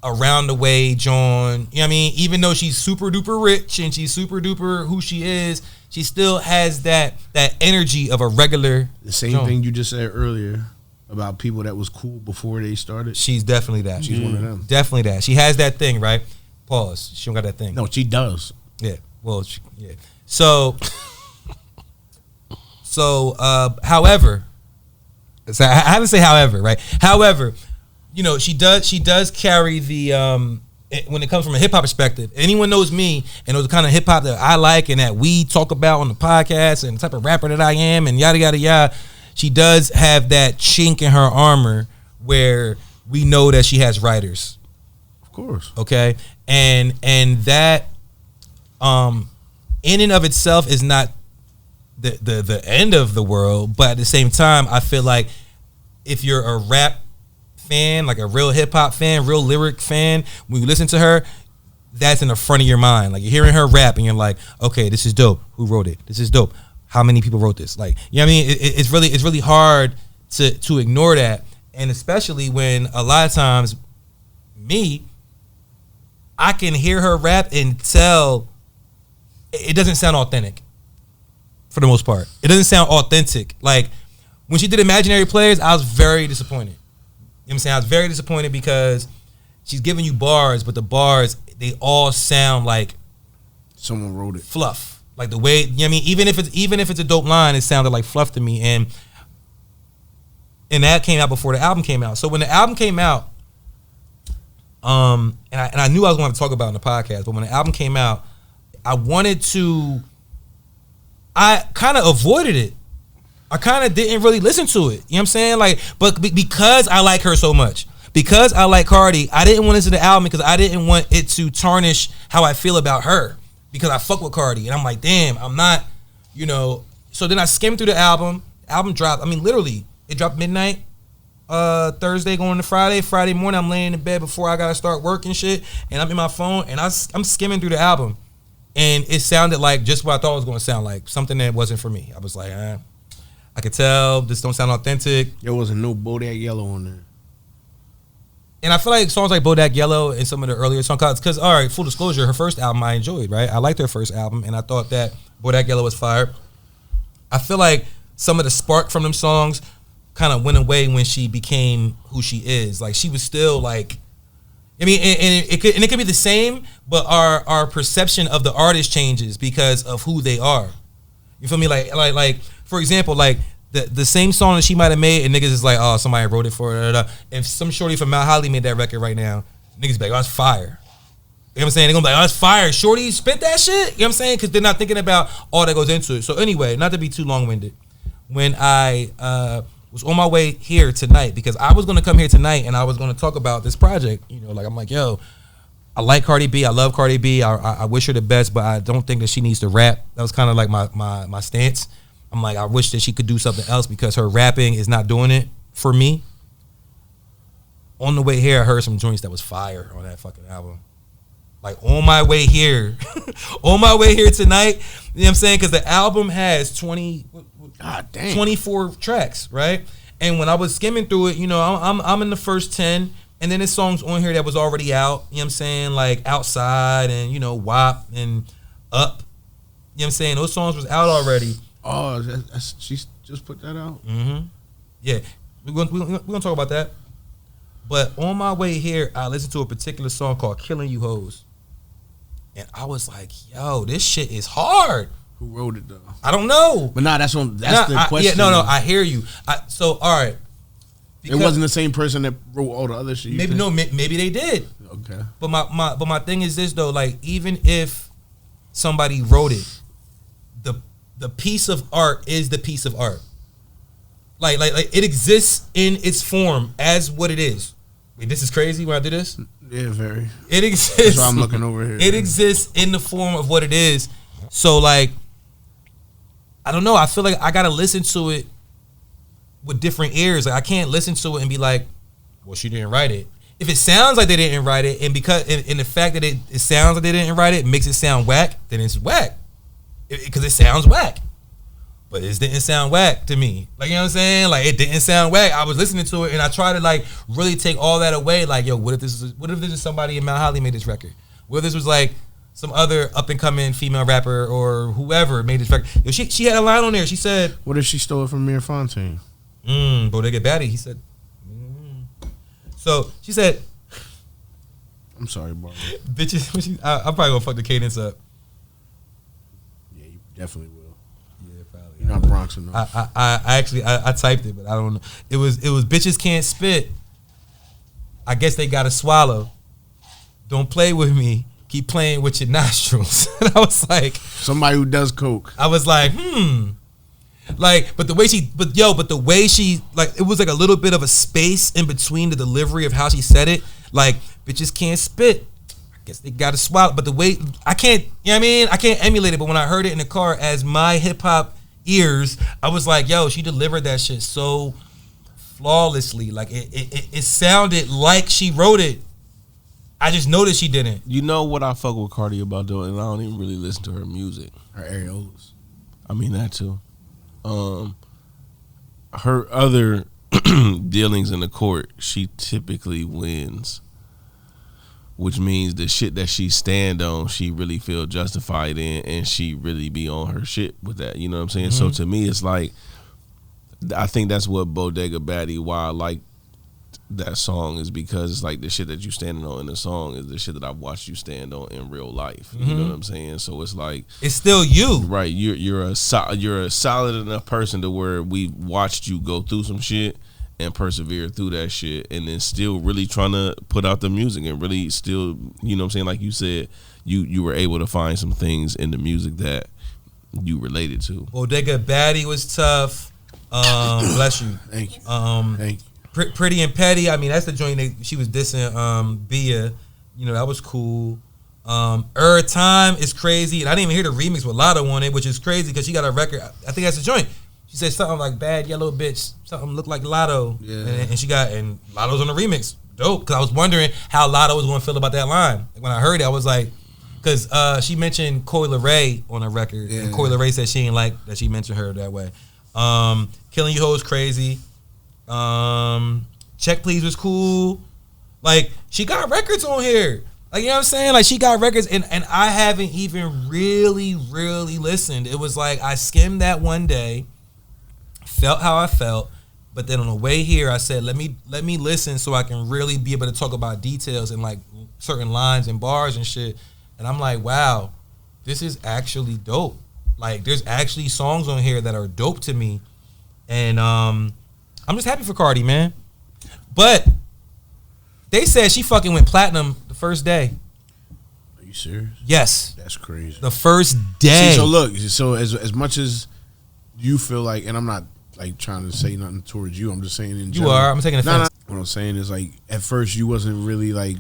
around the way John. You know what I mean? Even though she's super duper rich and she's super duper who she is, she still has that energy of a regular. The same John. thing you just said earlier about people that was cool before they started. She's definitely that. She's one of them. Definitely that. She has that thing, right? Pause. She don't got that thing. No, she does. Yeah. Well, yeah. So, however, so I haven't say however, right? However, you know, she does carry the when it comes from a hip hop perspective. Anyone knows me and knows the kind of hip hop that I like and that we talk about on the podcast and the type of rapper that I am and yada yada yada. She does have that chink in her armor where we know that she has writers. Of course. Okay, and that in and of itself is not the end of the world, but at the same time, I feel like if you're a rap fan, like a real hip hop fan, real lyric fan, when you listen to her, that's in the front of your mind. Like you're hearing her rap, and you're like, okay, this is dope. Who wrote it? This is dope. How many people wrote this? Like, you know what I mean? It's really hard to ignore that, and especially when a lot of times I can hear her rap and tell it doesn't sound authentic for the most part. It doesn't sound authentic. Like when she did Imaginary Players, I was very disappointed. You know what I'm saying? I was very disappointed because she's giving you bars, but the bars, they all sound like Someone wrote it. fluff. Like the way, you know what I mean? Even if it's a dope line, it sounded like fluff to me. And that came out before the album came out. So when the album came out, and I knew I was going to talk about it in the podcast, but when the album came out, I kind of avoided it. I kind of didn't really listen to it. You know what I'm saying? Like, but because I like her so much, because I like Cardi, I didn't want to listen to the album because I didn't want it to tarnish how I feel about her because I fuck with Cardi. And I'm like, damn, I'm not, you know. So then I skimmed through the album. The album dropped. I mean, literally, it dropped midnight. Thursday going to Friday morning, I'm laying in bed before I gotta start work and shit, and I'm in my phone and I'm skimming through the album, and it sounded like just what I thought it was gonna sound like, something that wasn't for me. I was like, I could tell this don't sound authentic. There wasn't no Bodak Yellow on there. And I feel like songs like Bodak Yellow and some of the earlier songs, because all right, full disclosure, her first album I enjoyed, right? I liked her first album, and I thought that Bodak Yellow was fire. I feel like some of the spark from them songs kind of went away when she became who she is. Like she was still like, I mean, and it could be the same, but our perception of the artist changes because of who they are. You feel me? Like for example, like the same song that she might have made, and niggas is like, oh, somebody wrote it for her. If some shorty from Mount Holly made that record right now, niggas be like, oh, it's fire. You know what I'm saying? They're gonna be like, oh, it's fire. Shorty spit that shit. You know what I'm saying? Because they're not thinking about all that goes into it. So anyway, not to be too long-winded, when I was on my way here tonight because I was gonna come here tonight and I was gonna talk about this project. You know, like I'm like, yo, I like Cardi B. I love Cardi B. I wish her the best, but I don't think that she needs to rap. That was kind of like my stance. I'm like, I wish that she could do something else because her rapping is not doing it for me. On the way here, I heard some joints that was fire on that fucking album. Like on my way here, on my way here tonight, you know what I'm saying? Because the album has 24 tracks, right? And when I was skimming through it, you know, I'm in the first 10, and then there's songs on here that was already out. You know what I'm saying? Like Outside and, you know, WAP and Up. You know what I'm saying? Those songs was out already. Oh, she just put that out? Mm-hmm. Yeah, we're gonna talk about that. But on my way here, I listened to a particular song called "Killing You Hoes," and I was like, "Yo, this shit is hard." Who wrote it though? I don't know. But that's the question. Yeah, no, I hear you. So all right, it wasn't the same person that wrote all the other shit. Maybe they did. Okay. But my thing is this though, like even if somebody wrote it, the piece of art is the piece of art. Like it exists in its form as what it is. Wait, this is crazy when I do this? Yeah, very. It exists. That's why I'm looking over here. It exists in the form of what it is. So like, I don't know. I feel like I gotta listen to it with different ears. Like I can't listen to it and be like, well, she didn't write it. If it sounds like they didn't write it, and because and the fact that it sounds like they didn't write it makes it sound whack, then it's whack. Because it sounds whack. But it didn't sound whack to me. Like, you know what I'm saying? Like, it didn't sound whack. I was listening to it, and I tried to, like, really take all that away. Like, yo, what if this is somebody in Mount Holly made this record? What if this was, like, some other up-and-coming female rapper or whoever made this record? Yo, she had a line on there. She said... What if she stole it from Mir Fontaine? Bodega Batty. He said... So, she said... I'm sorry, Barbara. Bitches... I'm probably going to fuck the cadence up. Yeah, you definitely will. You're not Bronx enough. I actually typed it, but I don't know. It was bitches can't spit. I guess they gotta swallow. Don't play with me. Keep playing with your nostrils. And I was like, somebody who does coke. I was like, like, but the way she, like, it was like a little bit of a space in between the delivery of how she said it. Like, bitches can't spit. I guess they gotta swallow. But the way I can't, you know what I mean? I can't emulate it. But when I heard it in the car as my hip hop ears, I was like, yo, she delivered that shit so flawlessly. Like it sounded like she wrote it. I just noticed she didn't. You know what I fuck with Cardi about though, and I don't even really listen to her music. Her areolas. I mean that too. Her other dealings in the court, she typically wins. Which means the shit that she stand on, she really feel justified in, and she really be on her shit with that. You know what I'm saying? Mm-hmm. So to me, it's like, I think that's what Bodega Batty, why I like that song, is because it's like the shit that you standing on in the song is the shit that I've watched you stand on in real life. Mm-hmm. You know what I'm saying? So it's like, it's still you, right? You're a solid enough person to where we watched you go through some shit and persevere through that shit, and then still really trying to put out the music and really still, you know what I'm saying, like you said, you were able to find some things in the music that you related to. Bodega Batty was tough. Bless you. Thank you. Thank you. Pretty and Petty, I mean, that's the joint that she was dissing Bia. You know, that was cool. Time is crazy, and I didn't even hear the remix with Lotto on it, which is crazy because she got a record. I think that's the joint. She said something like "bad yellow bitch," something looked like Lotto, yeah. and Lotto's on the remix. Dope, because I was wondering how Lotto was going to feel about that line. When I heard it, I was like, because she mentioned Coi Leray on her record, yeah. and Coi Leray said she ain't like that she mentioned her that way. Killing You Hoes crazy. Check Please was cool. Like, she got records on here. Like, you know what I'm saying? Like, she got records, and I haven't even really listened. It was like I skimmed that one day, felt how I felt, but then on the way here, I said, let me listen so I can really be able to talk about details and like certain lines and bars and shit. And I'm like, wow, this is actually dope. Like, there's actually songs on here that are dope to me, and I'm just happy for Cardi, man. But they said she fucking went platinum the first day. Are you serious? Yes. That's crazy. The first day. See, so look, so as much as you feel like, and I'm not like trying to say nothing towards you. I'm just saying in You general. are. I'm taking offense. What I'm saying is like at first you wasn't really like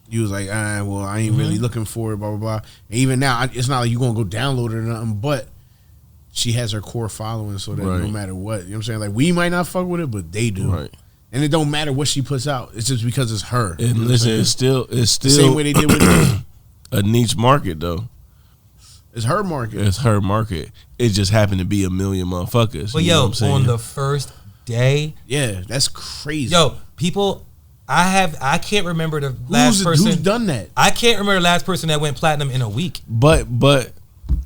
you was like well I ain't really looking for it blah blah blah. And even now it's not like you gonna go download it or nothing, but she has her core following so that no matter what, you know what I'm saying, like we might not fuck with it, but they do. Right. And it don't matter what she puts out. It's just because it's her. And listen, it's still the same way they did with a niche market though. It's her market. It's her market. It just happened to be a million motherfuckers. But yo, on the first day, yeah, that's crazy. Yo, people, I can't remember the last person who's done that. I can't remember the last person that went platinum in a week. But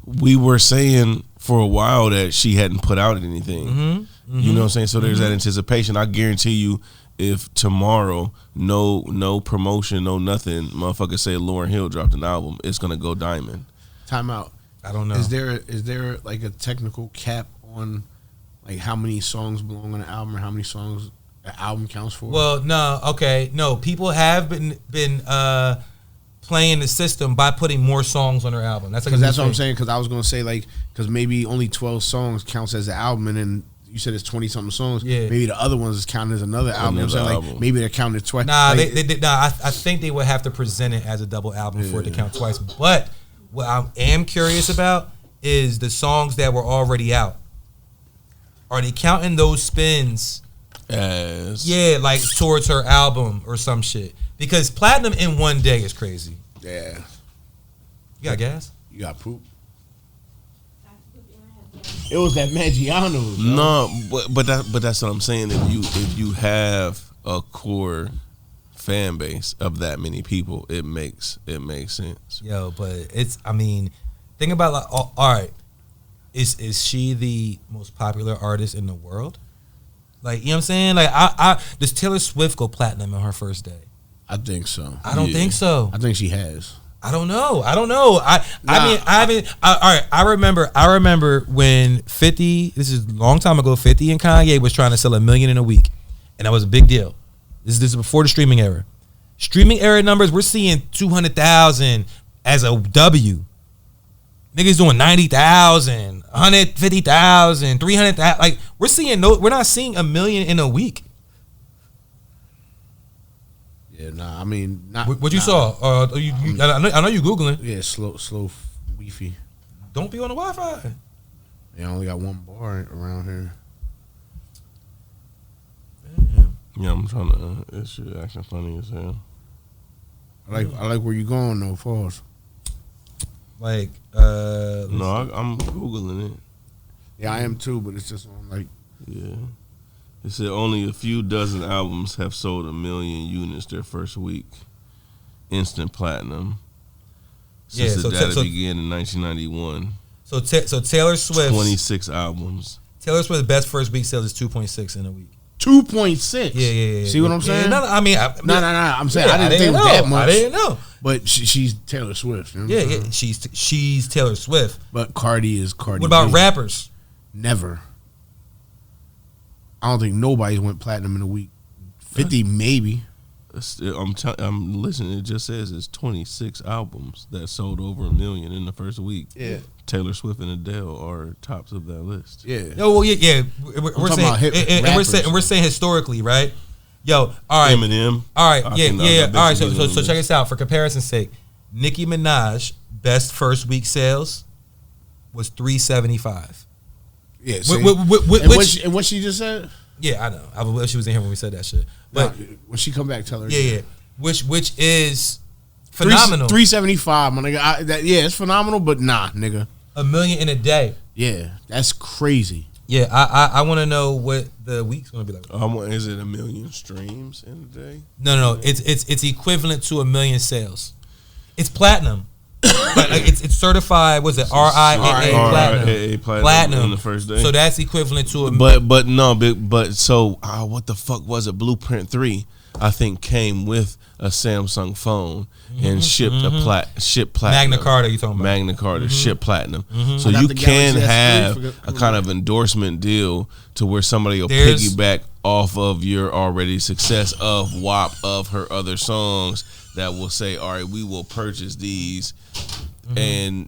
we were saying for a while that she hadn't put out anything. You know what I'm saying? So there's that anticipation. I guarantee you, if tomorrow, no promotion, no nothing, motherfucker say Lauryn Hill dropped an album, it's gonna go diamond. Time out. I don't know. Is there like a technical cap on like how many songs belong on an album or how many songs an album counts for? Well, no, okay, no. People have been playing the system by putting more songs on their album. That's what I'm saying. Because I was gonna say like because maybe only 12 songs counts as an album, and then you said it's 20 something songs. Yeah. Maybe the other ones is counted as another album. You know what I'm saying? Like maybe they're counted twice. Nah, like, I think they would have to present it as a double album for it to count twice. But what I am curious about is the songs that were already out. Are they counting those spins as like towards her album or some shit? Because platinum in one day is crazy. Yeah. You got gas? You got poop? It was that Maggiano's. No, but that's what I'm saying. If you have a core fan base of that many people, it makes sense. Yo, but think about like, all right, is she the most popular artist in the world? Like, you know what I'm saying? Like, does Taylor Swift go platinum on her first day? I think so. I don't think so. I think she has. I don't know. I remember when 50, this is a long time ago, 50 and Kanye was trying to sell 1 million in a week. And that was a big deal. This is before the streaming era. Streaming era numbers, we're seeing 200,000 as a W. Niggas doing 90,000, 150,000, 300,000. Like, we're not seeing 1 million in a week. Yeah, nah, I mean, not. What you saw? I know you Googling. Yeah, slow, Wi-Fi. Don't be on the Wi-Fi. Yeah, I only got one bar around here. Damn. Yeah, I'm trying to. This shit actually funny as hell. I like where you going though, Falls. Like, no, I'm Googling it. Yeah, I am too, but it's just on like. Yeah. It said only a few dozen albums have sold 1 million units their first week. Instant platinum. Since the data began in 1991. So Taylor Swift. 26 albums. Taylor Swift's best first week sales is 2.6 in a week. 2.6. Yeah. See what I'm saying? No. I mean, no. I'm saying I didn't think it was that much. I didn't know. But she's Taylor Swift. You know yeah. She's Taylor Swift. But Cardi is Cardi. What about B. rappers? Never. I don't think nobody's went platinum in a week. 50 maybe. I'm listening. It just says it's 26 albums that sold over 1 million in the first week. Yeah. Taylor Swift and Adele are tops of that list. Yeah. Yo, well, yeah. We're saying historically, right? Yo, all right. Eminem. All right. Yeah. All right. So check this out. For comparison's sake, Nicki Minaj best first week sales was 375. Yeah. And what she just said? Yeah, I know. I wish she was in here when we said that shit. But when she come back, tell her. Yeah. Which is phenomenal. 375, my nigga. It's phenomenal, but nah, nigga. 1 million in a day. Yeah, that's crazy. Yeah, I want to know what the week's gonna be like. Is it 1 million streams in a day? No. It's equivalent to 1 million sales. It's platinum. Like it's certified. Was it RIAA platinum on the first day? So that's equivalent to a. But so what the fuck was it? Blueprint 3, I think, came with a Samsung phone and shipped platinum. Magna Carta, you talking about? Magna Carta shipped platinum. So you can have a kind of endorsement deal to where somebody will piggyback off of your already success of WAP of her other songs that will say, all right, we will purchase these. And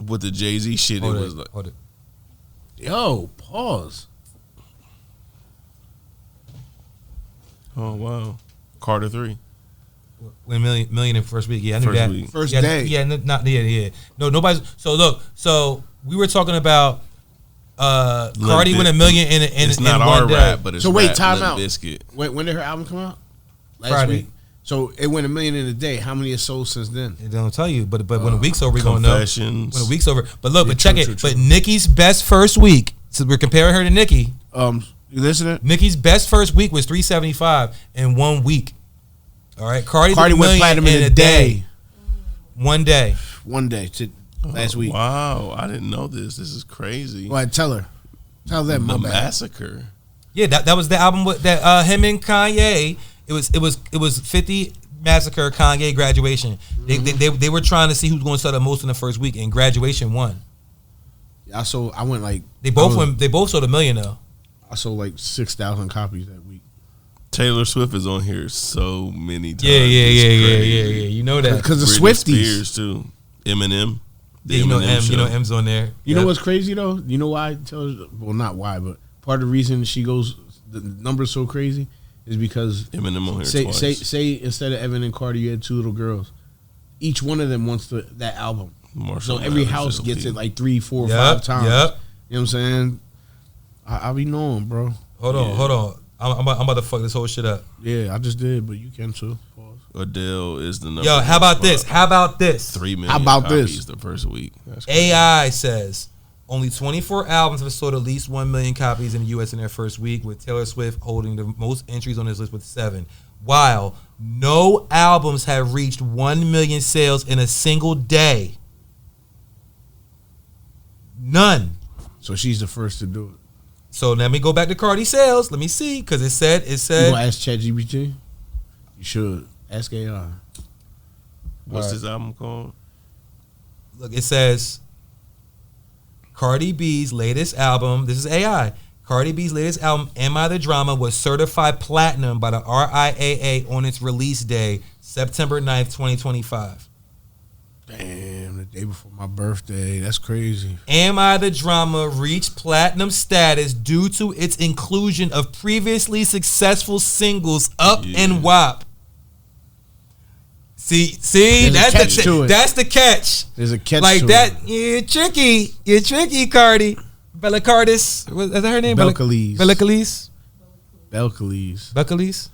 with the Jay-Z shit, Hold it was it. like, yo, pause. Oh wow, Carter 3. Win million in first week. Yeah, I knew First that. week. First yeah, day. Yeah, yeah. No, nobody's. So look. So we were talking about Cardi win $1 million in It's in not one our day. rap, but it's So wait, rap time Limp out. Bizkit. When did her album come out? Last Friday. week. So it went $1 million in a day. How many has sold since then? It don't tell you, but when the week's over, we gonna know. Confessions. When the week's over, but look, Yeah, but check true, it. true, true. But Nicki's best first week. So we're comparing her to Nicki. You listening? Nicki's best first week was 375 in 1 week. All right, Cardi Cardi did $1 went million platinum in a day. 1 day. One day to last week. Wow, I didn't know this. This is crazy. Well, tell her. Tell them. The My bad. Massacre. Yeah, that was the album with that him and Kanye. It was 50 Massacre, Kanye, Graduation. They were trying to see who's going to sell the most in the first week, and Graduation won. I went like They both sold $1 million though. I sold like 6,000 copies that week. Taylor Swift is on here so many times. Yeah. You know that Because the Britney Swifties. Spears too. Eminem. The Yeah, you know Eminem M. show. You know M's on there. You know what's crazy though? You know why? Well, not why, but part of the reason she goes, the number's so crazy is because Eminem on here twice. say instead of Evan and Cardi, you had 2 little girls. Each one of them wants that album. Marshall So every Mathers house LP. gets it like 3, 4, 5 times. Yep. You know what I'm saying? I be knowing, bro. Hold on. I'm about to fuck this whole shit up. Yeah, I just did, but you can too. Pause. Adele is the number. Yo, how one about this? spot. How about this? 3 million How about copies this? the first week. That's crazy. AI says only 24 albums have sold at least 1 million copies in the U.S. in their first week, with Taylor Swift holding the most entries on this list with 7. While no albums have reached 1 million sales in a single day. None. So she's the first to do it. So let me go back to Cardi sales. Let me see, because it said. You gonna ask ChatGPT? You should. Ask AI. What's this album called? Look, it says Cardi B's latest album. This is AI. Cardi B's latest album, Am I the Drama, was certified platinum by the RIAA on its release day, September 9th, 2025. Damn, the day before my birthday. That's crazy. Am I the Drama reached platinum status due to its inclusion of previously successful singles Up and WAP. See, There's a catch to it. that's the catch. There's a catch Like to that, it. you're tricky, Cardi. Bella Cardis, is that her name? Belcalis. Belcalis. Belcalis.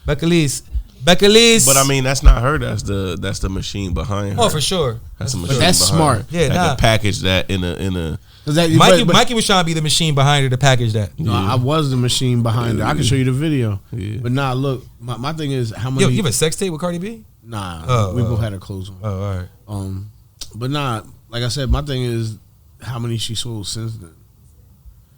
Beccalis. But I mean, that's not her. That's the machine behind her. Oh, for sure. That's the But machine. that's behind smart. her. Yeah, Had nah. to package that in a. Mikey was trying to be the machine behind her to package that. No, I was the machine behind it. I can show you the video. Yeah. But nah, look, my thing is how Yo, many. you have a sex tape with Cardi B? Nah, we both had our clothes on. Oh, all right. But nah, like I said, my thing is how many she sold since then.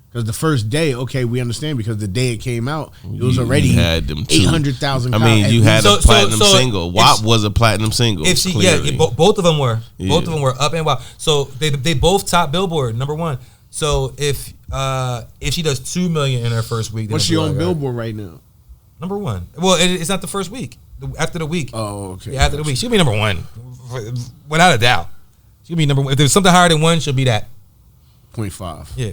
Because the first day, okay, we understand because the day it came out, it was already You had them too. 800,000. I mean, you had a platinum single. if WAP was a platinum single. If she, clearly. both of them were. Yeah. Both of them were Up and WAP. So they both top Billboard #1. So if she does 2 million in her first week, then What's it'll she be on like, Billboard right now? #1. Well, it's not the first week. After the week. Oh, okay. Yeah, after the week, she'll be #1, without a doubt. She'll be #1. If there's something higher than 1, she'll be that. 0.5. Yeah.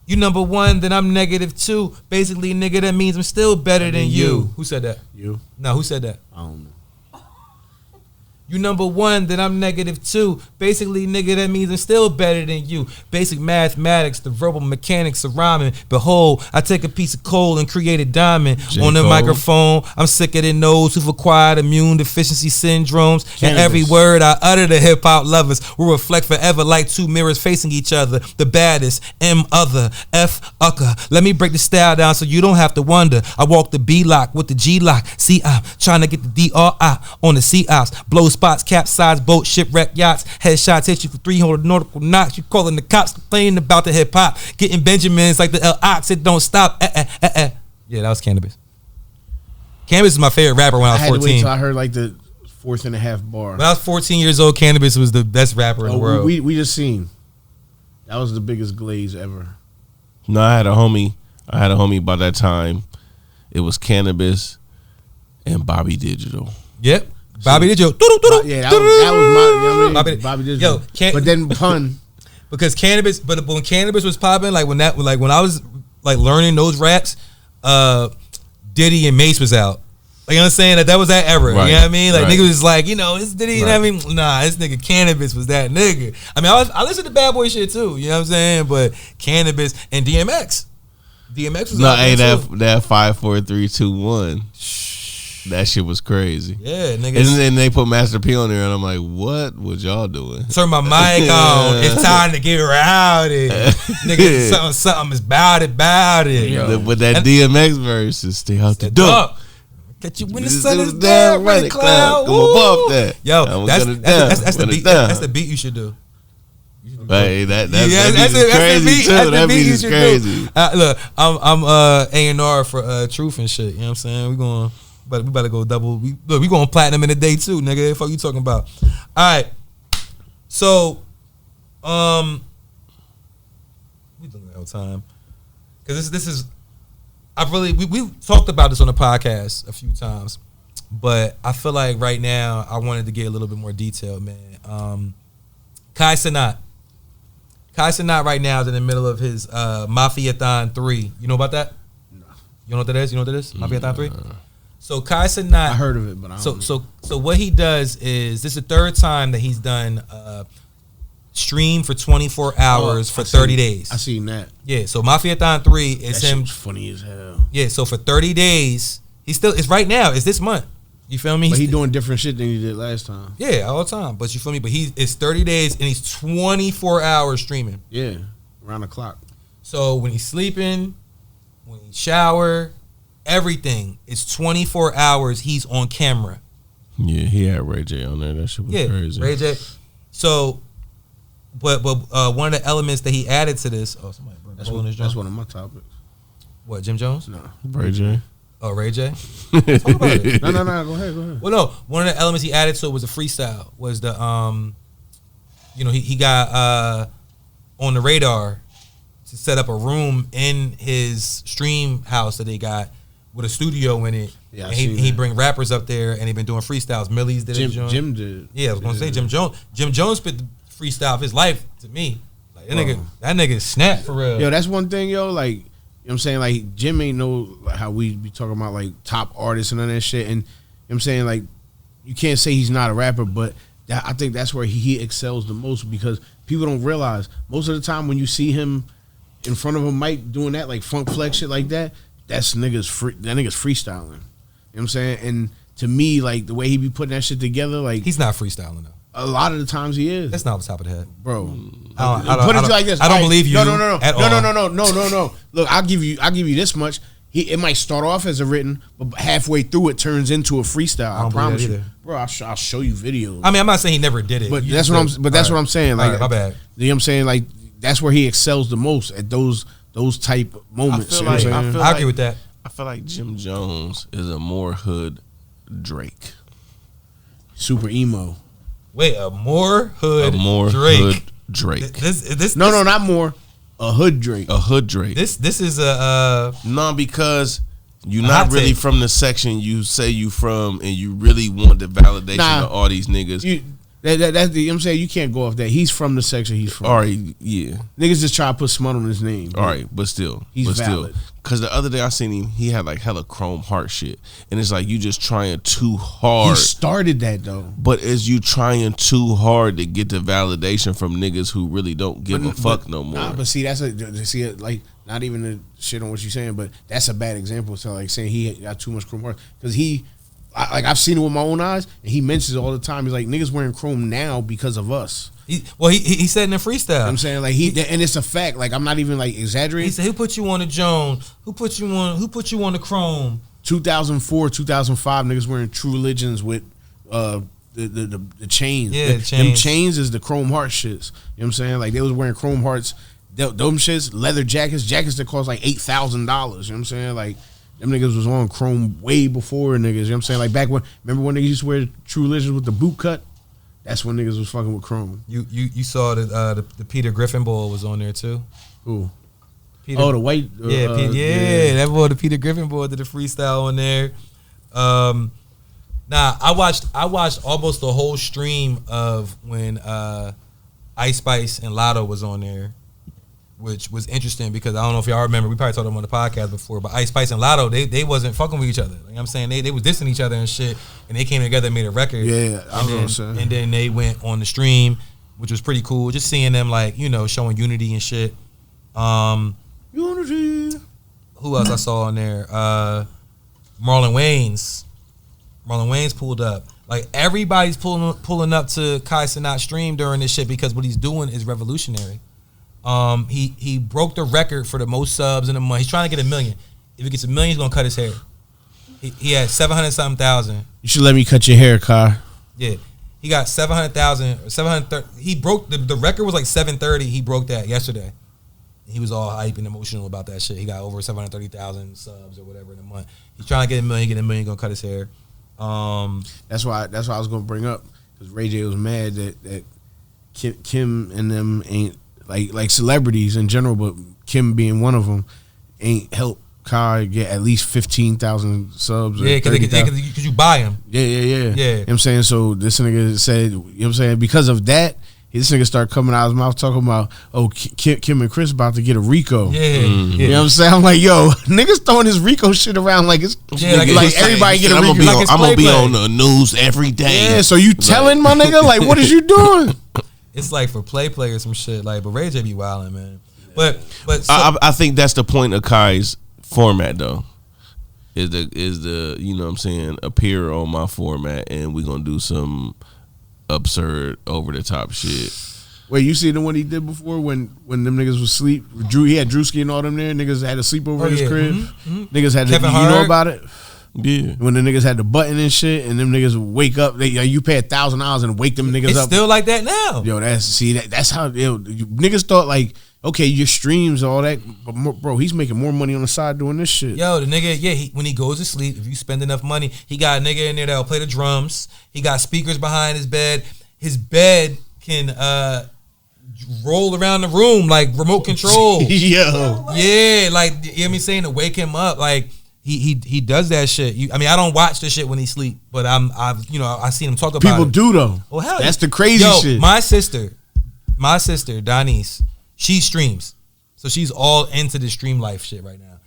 You #1, then I'm -2. Basically, nigga, that means I'm still better than you. Who said that? You? No, who said that? I don't know. You #1, then I'm -2. Basically, nigga, that means I'm still better than you. Basic mathematics, the verbal mechanics of rhyming. Behold, I take a piece of coal and create a diamond. J. On the Cole. microphone, I'm sicker than those who've acquired immune deficiency syndromes. And every Cannabis. word I utter to hip-hop lovers will reflect forever like 2 mirrors facing each other. The baddest, M other, F ucker. Let me break the style down so you don't have to wonder. I walk the B-lock with the G-lock. See, I'm trying to get the D-R-I on the C-ops. Blow spots, capsize boats, shipwreck yachts. Headshots hit you for 300 nautical knocks. You calling the cops, complaining about the hip-hop. Getting Benjamins like the L-Ox. It don't stop. Yeah, that was Cannabis. Cannabis is my favorite rapper when I I was had to wait 14. till I heard like the 4th and a half bar. When I was 14 years old, Cannabis was the best rapper in the world. We just seen. That was the biggest glaze ever. No, I had a homie by that time. It was Cannabis and Bobby Digital. Yep. Bobby Digital. Yeah, that was my. You know what I mean? Bobby did. Yo, but then pun. Because Cannabis, but when Cannabis was popping, like when I was like learning those raps, Diddy and Mace was out. Like, you know what I'm saying? That was that era. Right. You know what I mean? Like, Right. nigga was like, you know, it's Diddy, you know what I mean? Nah, this nigga Cannabis was that nigga. I mean, I listen to Bad Boy shit too, you know what I'm saying? But Cannabis and DMX. DMX was out there too. that 5, 4, 3, 2, 1. That shit was crazy. Yeah, nigga. And then they put Master P on there, and I'm like, what was y'all doing? Turn my mic on. It's time to get rowdy. Nigga, something is bout it. But that DMX verse is stay out the door. Catch you when the sun is down, run the cloud. Come above that. Yo, that's the beat. That's the beat you should do. Hey, that beat is crazy too. That beat is crazy. Look, I'm A&R for Truth and shit. You know what I'm saying? We better go double. We going platinum in a day too, nigga. The fuck you talking about? All right. So, we looking at time because this is. We talked about this on the podcast a few times, but I feel like right now I wanted to get a little bit more detailed, man. Kai Cenat right now is in the middle of his Mafia-thon 3. You know about that? No. You know what that is? Mafia-thon 3? So Kai Cenat, I heard of it, but I don't know. So what he does is, this is the third time that he's done stream for 24 hours for 30 days. I seen that. Yeah, so Mafia-thon 3 is That him. shit was funny as hell. Yeah, so for 30 days, it's right now. It's this month. You feel me? But he doing different shit than he did last time. Yeah, all the time. But you feel me? But it's 30 days and he's 24 hours streaming. Yeah, around the clock. So when he's sleeping, when he shower, everything is 24 hours. He's on camera. Yeah, he had Ray J on there. That shit was crazy. Ray J. So, but one of the elements that he added to this. Oh, somebody brought That's one of my topics. What, Jim Jones? No, Ray J. Oh, Ray J. Talk about it. No. Go ahead. Well, no. One of the elements he added to it was a freestyle. Was the he got on the radar to set up a room in his stream house that they got with a studio in it. Yeah, and he bring rappers up there, and he been doing freestyles. Millie's did it. Jim did. Yeah, I was gonna say Jim Jones. Jim Jones spit the freestyle of his life to me. Like that nigga snap for real. Yo, that's one thing, yo. Like, you know what I'm saying? Like, Jim ain't know how we be talking about like top artists and all that shit. And you know what I'm saying? Like, you can't say he's not a rapper, but I think that's where he excels the most, because people don't realize most of the time when you see him in front of a mic doing that, like funk flex shit like that, that's niggas freestyling. You know what I'm saying? And to me, like, the way he be putting that shit together, like, He's not freestyling though. a lot of the times he is. That's not off the top of the head, Bro, put it like this. I don't believe you. No. At all. No. Look, I'll give you this much. It might start off as a written, but halfway through it turns into a freestyle. I promise you, bro. I'll show you videos. I mean, I'm not saying he never did it, but that's what I'm saying. Like, my bad. You know what I'm saying? Like, that's where he excels the most, at those type moments. I agree with that. I feel like Jim Jones is a more hood Drake. Super emo. Wait, a more hood Drake. This No, not more. A hood Drake. A hood Drake. This is a no, because you're not really from the section you say you from, and you really want the validation of all these niggas. That's you know what I'm saying? You can't go off that. He's from the section he's from. All right, yeah. Niggas just try to put smut on his name. All right, but still. He's valid. Because the other day I seen him, he had like hella chrome heart shit. And it's like you just trying too hard. He started that though. But is you trying too hard to get the validation from niggas who really don't give a fuck no more. Nah, but see, like, not even the shit on what you're saying, but that's a bad example. So like saying he got too much chrome heart. Because I've seen it with my own eyes, and he mentions it all the time. He's like, niggas wearing chrome now because of us. He said in a freestyle. You know what I'm saying, like, and it's a fact. Like, I'm not even like exaggerating. He said, "Who put you on the Jones? Who put you on the chrome?" 2004, 2005, niggas wearing True Religions with the chains. Yeah, Them chains is the chrome heart shits. You know what I'm saying? Like, they was wearing chrome hearts. Them shits, leather jackets that cost like $8,000. You know what I'm saying? Like, them niggas was on chrome way before niggas. You know what I'm saying? Like, back when, remember when niggas used to wear True Religions with the boot cut? That's when niggas was fucking with chrome. You saw the Peter Griffin boy was on there too. Who? Peter, the white. That boy, the Peter Griffin boy, did a freestyle on there. I watched almost the whole stream of when Ice Spice and Lotto was on there which was interesting because I don't know if y'all remember, we probably told them on the podcast before, but Ice Spice and Lotto, they wasn't fucking with each other. You know what I'm saying? They was dissing each other and shit, and they came together and made a record. Yeah, I was gonna say. And then they went on the stream, which was pretty cool. Just seeing them like, you know, showing unity and shit. Unity. Who else I saw on there? Marlon Wayans. Marlon Wayans pulled up. Like everybody's pulling up to Kai Cenat stream during this shit because what he's doing is revolutionary. He broke the record for the most subs in a month. He's trying to get 1 million. If he gets 1 million, he's gonna cut his hair. He had 700-something thousand. You should let me cut your hair, Kai. Yeah, he got 700,000 or 730. He broke the record was like 730. He broke that yesterday. He was all hype and emotional about that shit. He got over 730,000 subs or whatever in a month. He's trying to get 1 million. Get 1 million, gonna cut his hair. That's why I was gonna bring up because Ray J was mad that Kim and them ain't like celebrities in general, but Kim being one of them ain't helped Kai get at least 15,000 subs. Yeah, because you buy him. Yeah. Yeah. You know what I'm saying? So this nigga said, you know what I'm saying, because of that, this nigga started coming out of his mouth talking about, oh, Kim and Chris about to get a Rico. Yeah. You know what I'm saying? I'm like, yo, niggas throwing this Rico shit around like it's like everybody get a Rico. I'm gonna be on the news every day. Yeah, so you telling my nigga, like, what is you doing? It's like for play or some shit. Like, but Ray J be wilding, man. But so, I think that's the point of Kai's format though. Is the you know what I'm saying, appear on my format and we're gonna do some absurd over the top shit. Wait, you see the one he did before when them niggas was asleep? He had Drewski and all them there. Niggas had to sleep over his crib. Niggas had Kevin to, Hart. you know about it? Yeah. When the niggas had the button and shit, and them niggas would wake up. You pay $1,000 and wake them niggas it's up. still like that now. Yo, that's how niggas thought like, okay, your streams all that, but bro, he's making more money on the side doing this shit. Yo, the nigga, when he goes to sleep, if you spend enough money, he got a nigga in there that'll play the drums. He got speakers behind his bed. His bed can roll around the room like remote control. Yo, yeah, like you know what I mean, saying to wake him up, like. He does that shit. I mean, I don't watch the shit when he sleep, but I seen him talk about people it. do though. Well, hell, that's the crazy shit. My sister, Donice, she streams, so she's all into the stream life shit right now.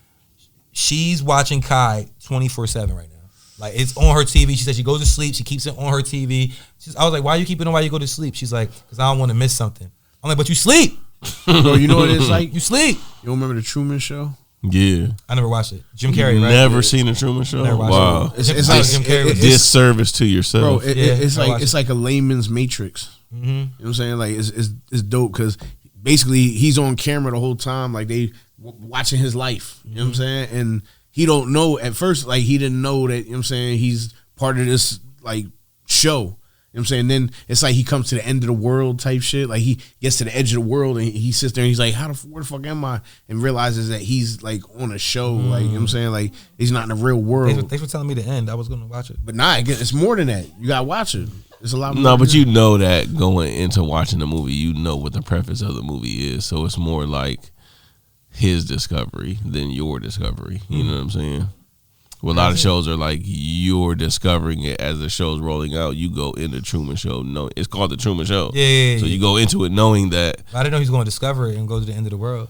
She's watching Kai 24/7 right now. Like it's on her TV. She said she goes to sleep. She keeps it on her TV. I was like, why you keep it on while you go to sleep? She's like, because I don't want to miss something. I'm like, but you sleep. Bro, you know what it's like? You sleep. You don't remember the Truman Show? Yeah, I never watched it. Jim Carrey, right? Never seen the Truman Show. Wow, it's like Jim Carrey. Disservice to yourself, bro. It's like a layman's Matrix. Mm-hmm. You know what I'm saying? Like it's dope because basically he's on camera the whole time, like they watching his life. You know what I'm saying? And he don't know at first, like he didn't know that. You know what I'm saying? He's part of this like show. You know what I'm saying? Then it's like he comes to the end of the world type shit. Like he gets to the edge of the world and he sits there and he's like, where the fuck am I? And realizes that he's like on a show. Like, you know what I'm saying? Like he's not in the real world. Thanks for telling me the end. I was going to watch it. But nah, it's more than that. You got to watch it. It's a lot more. No, but you know that going into watching the movie, you know what the preface of the movie is. So it's more like his discovery than your discovery. You know what I'm saying? Well, a lot of shows are like you're discovering it as the show's rolling out. You go into Truman Show. No, it's called the Truman Show. Yeah. So you go into it knowing that. I didn't know he's going to discover it and go to the end of the world.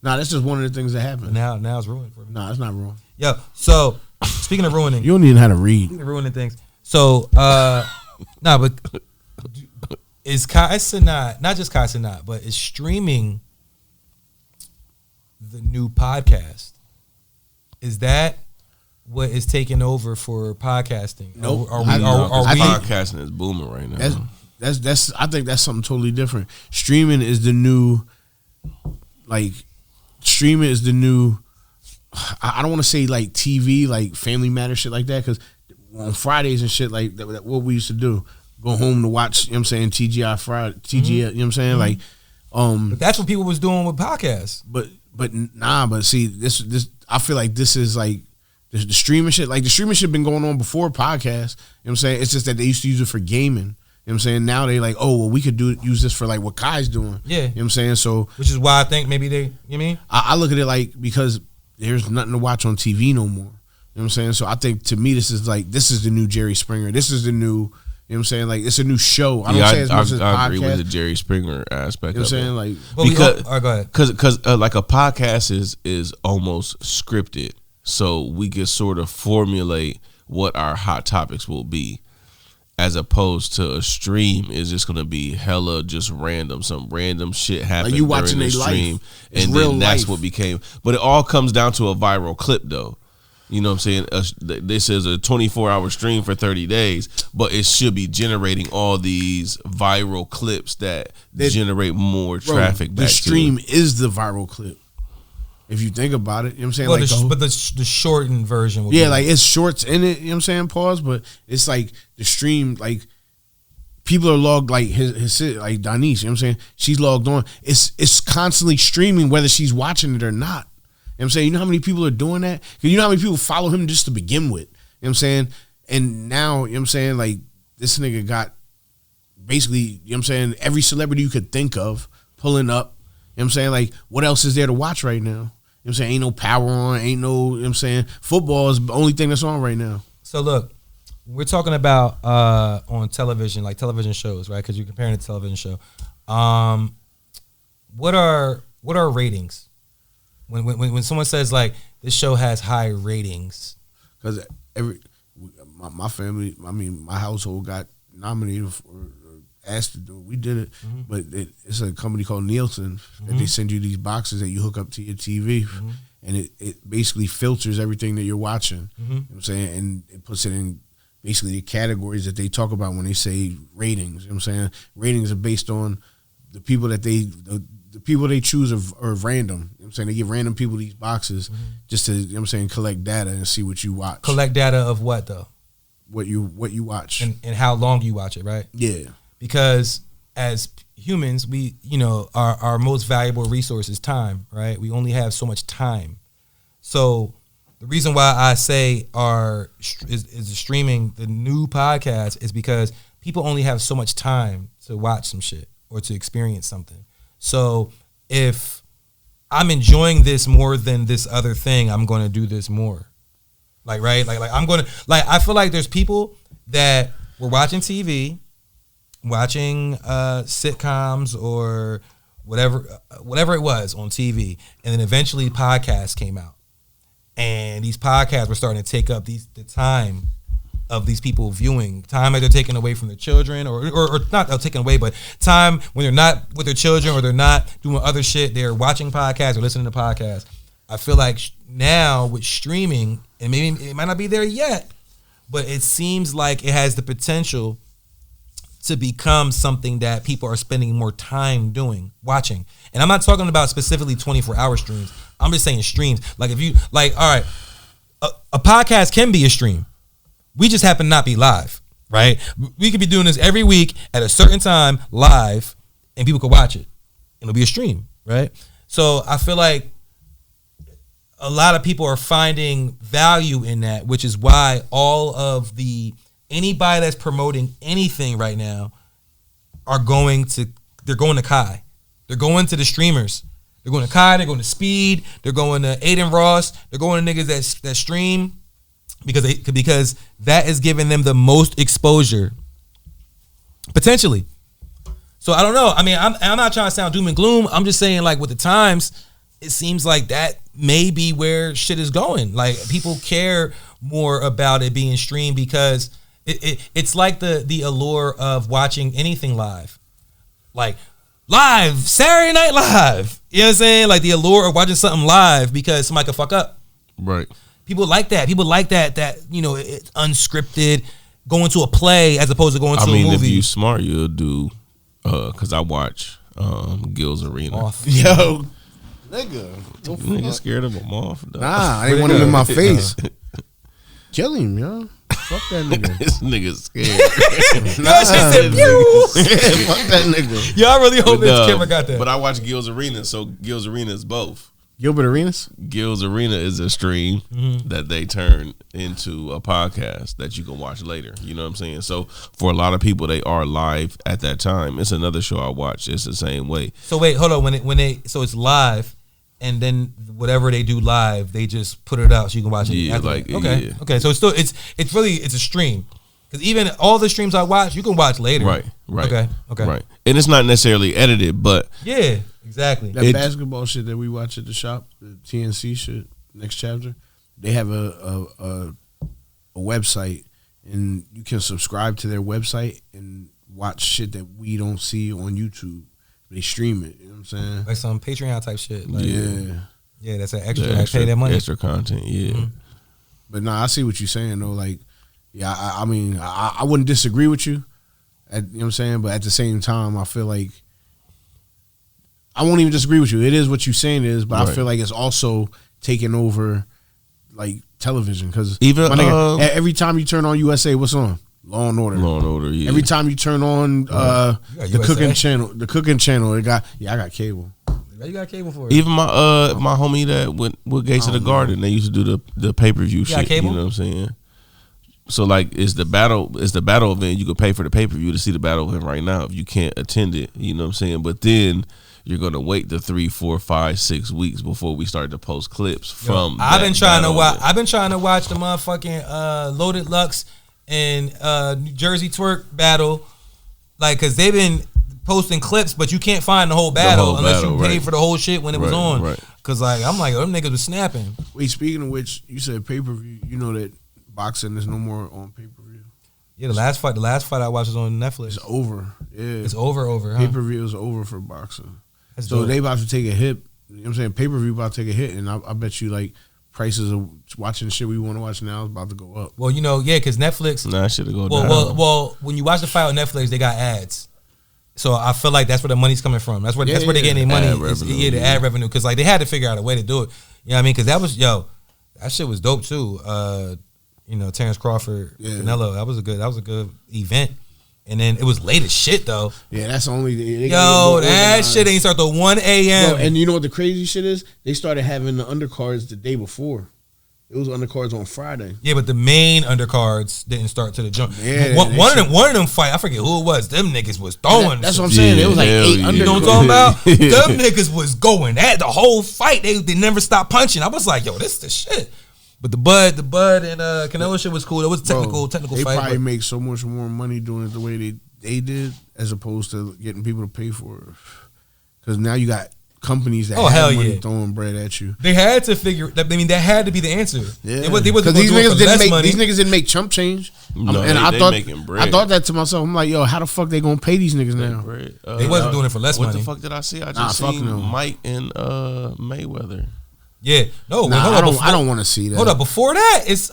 Nah, that's just one of the things that happen. Now it's ruined for me. Nah, it's not ruined. Yo, so speaking of ruining, you don't even know how to read. Speaking of ruining things. So, but is Kai Cenat, not just Kai Cenat, but is streaming the new podcast? Is that what is taking over for podcasting? Nope. Podcasting is booming right now. That's I think that's something totally different. Streaming is the new, I don't want to say like TV, like Family Matters, shit like that, because on Fridays and shit like that, what we used to do, go home to watch, you know what I'm saying, TGI Friday, you know what I'm saying, like, but that's what people was doing with podcasts. But see, this I feel like this is like the streaming shit. Like the streaming shit been going on before podcasts. You know what I'm saying? It's just that they used to use it for gaming. You know what I'm saying? Now they like, oh well, we could use this for like what Kai's doing. Yeah. You know what I'm saying? So which is why I think maybe you know what I mean? I look at it like because there's nothing to watch on TV no more. You know what I'm saying? So I think to me this is the new Jerry Springer. This is the new, you know You know what I'm saying? Like, it's a new show. I don't say as much as podcast. I agree with the Jerry Springer aspect. You know what I'm saying? Like, because all right, go ahead. Because like a podcast is almost scripted, so we can sort of formulate what our hot topics will be, as opposed to a stream is just gonna be hella just random, some random shit happening. Like you watching during the their stream, life. It's and real then that's life. what became. But it all comes down to a viral clip, though. You know what I'm saying? This is a 24-hour stream for 30 days, but it should be generating all these viral clips that generate more traffic. The stream is the viral clip. If you think about it, you know what I'm saying? Well, like but the shortened version will yeah, be like it's shorts in it, you know what I'm saying? Pause, but it's like the stream, like people are logged, like his like Donice, you know what I'm saying? She's logged on. It's constantly streaming whether she's watching it or not. You know what I'm saying? You know how many people are doing that? Because you know how many people follow him just to begin with. You know what I'm saying? And now, you know what I'm saying, like this nigga got basically, you know what I'm saying, every celebrity you could think of pulling up. You know what I'm saying? Like, what else is there to watch right now? You know what I'm saying? Ain't no Power on, ain't no, you know what I'm saying? Football is the only thing that's on right now. So look, we're talking about on television, like television shows, right? Because you're comparing it to television show. What are ratings? When someone says like this show has high ratings, Because my family, I mean, my household got nominated for, asked to do it. We did it, but it's a company called Nielsen that they send you these boxes that you hook up to your TV, and it basically filters everything that you're watching. You know what I'm saying? And it puts it in basically the categories that they talk about when they say ratings. You know what I'm saying? Ratings are based on the people that the people they choose are random. You know what I'm saying? They give random people these boxes just to, you know what I'm saying, collect data and see what you watch. collect data of what though, What you watch. and how long you watch it, right? Yeah. Because as humans, we, you know, our most valuable resource is time, right? We only have so much time. So the reason why I say is streaming the new podcast is because people only have so much time to watch some shit or to experience something. So if I'm enjoying this more than this other thing, I'm going to do this more. Like, right? Like I'm going to, like, I feel like there's people that were watching TV, watching sitcoms or whatever it was on TV, and then eventually podcasts came out, and these podcasts were starting to take up the time of these people viewing, time that they're taking away from their children, or not taken away, but time when they're not with their children or they're not doing other shit, they're watching podcasts or listening to podcasts. I feel like now with streaming, and maybe it might not be there yet, but it seems like it has the potential to become something that people are spending more time watching. And I'm not talking about specifically 24-hour streams. I'm just saying streams. Like if you, like, all right, a podcast can be a stream. We just happen to not be live, right? We could be doing this every week at a certain time live, and people could watch it. It'll be a stream, right? So I feel like a lot of people are finding value in that, which is why anybody that's promoting anything right now they're going to Kai. They're going to the streamers. They're going to Kai, they're going to Speed, they're going to Aiden Ross, they're going to niggas that stream because that is giving them the most exposure potentially. So I don't know. I mean, I'm not trying to sound doom and gloom. I'm just saying, like, with the times, it seems like that may be where shit is going. Like, people care more about it being streamed because it's like the allure of watching anything live. Like, live, Saturday Night Live. You know what I'm saying? Like, the allure of watching something live because somebody could fuck up. Right. People like that. People like that, you know, it's unscripted, going to a play as opposed to going to a movie. If you smart, you'll do, because I watch Gil's Arena. Yo, nigga. Nigga scared of a moth. Dog. Nah, I ain't want him in my face. Kill him, yo. Fuck that nigga. This nigga's scared. Nah, said, fuck that nigga. Yo, I really hope this camera got that. But I watch Gil's Arena, so Gil's Arena is both. Gilbert Arenas? Gil's Arena is a stream that they turn into a podcast that you can watch later. You know what I'm saying? So for a lot of people, they are live at that time. It's another show I watch. It's the same way. So wait, hold on. So it's live, and then whatever they do live, they just put it out so you can watch it. Yeah, after like that. Okay, yeah. okay. So it's still it's a stream. Because even all the streams I watch, you can watch later. Right. Okay. Right. And it's not necessarily edited, but Yeah, exactly. That basketball shit that we watch at the shop, the TNC shit, next chapter, they have a website, and you can subscribe to their website and watch shit that we don't see on YouTube. They stream it. You know what I'm saying? Like some Patreon type shit. Like, Yeah, that's an extra. I pay that money. Extra content. Yeah. Mm-hmm. but no, I see what you're saying though. Like, yeah, I mean, I wouldn't disagree with you. You know what I'm saying? But at the same time, I feel like I won't even disagree with you. It is what you're saying is, but I feel like it's also taking over like television because even every time you turn on USA, what's on? Law and Order. Law and Order. Yeah. Every time you turn on the cooking channel, I got cable. You got cable for it. Even my homie that went with Gates of the Garden, they used to do the pay-per-view shit. Cable? You know what I'm saying? So like it's the battle event. You could pay for the pay-per-view to see the battle event right now if you can't attend it. You know what I'm saying? But then you're gonna wait the 3, 4, 5, 6 weeks before we start to post clips from. I've been trying to watch the motherfucking Loaded Lux and New Jersey Twerk battle, like, cause they've been posting clips, but you can't find the whole battle unless you pay for the whole shit when it was on. Right. Cause like I'm like, them niggas was snapping. Wait, speaking of which, you said pay-per-view. You know that boxing is no more on pay-per-view. Yeah, the last fight I watched was on Netflix. It's over. Yeah, it's over. Huh? Pay-per-view is over for boxing. That's so dope. they about to take a hit. You know what I'm saying? Pay-per-view about to take a hit, and I bet you like prices of watching the shit we want to watch now is about to go up. Well, you know, yeah, because Netflix. Nah, shit go down. Well, when you watch the fight on Netflix, they got ads. So I feel like that's where the money's coming from. That's where they're getting their money. The ad revenue. Because like they had to figure out a way to do it. You know what I mean? Because that shit was dope too. You know, Terrence Crawford, Canelo. That was a good event. And then it was late as shit though. Yeah, that's only. That shit ain't start till 1 a.m. Bro, and you know what the crazy shit is? They started having the undercards the day before. It was undercards on Friday. Yeah, but the main undercards didn't start to the jump. Yeah, one of them fight. I forget who it was. Them niggas was throwing. That's what I'm saying. It was like 8 undercards. You know what I'm talking about? Them niggas was going at the whole fight. They never stopped punching. I was like, yo, this is the shit. But the Bud and Canelo shit was cool. It was a technical fight. They probably make so much more money doing it the way they did as opposed to getting people to pay for it. Because now you got companies that have money throwing bread at you. They had to figure that. I mean, that had to be the answer. Yeah, because these niggas didn't make chump change. No, and I thought that to myself. I'm like, yo, how the fuck they gonna pay these niggas now? They wasn't doing it for less money. What the fuck did I see? I just seen Mike and Mayweather. Yeah, no, I don't want to see that. Hold up, before that, it's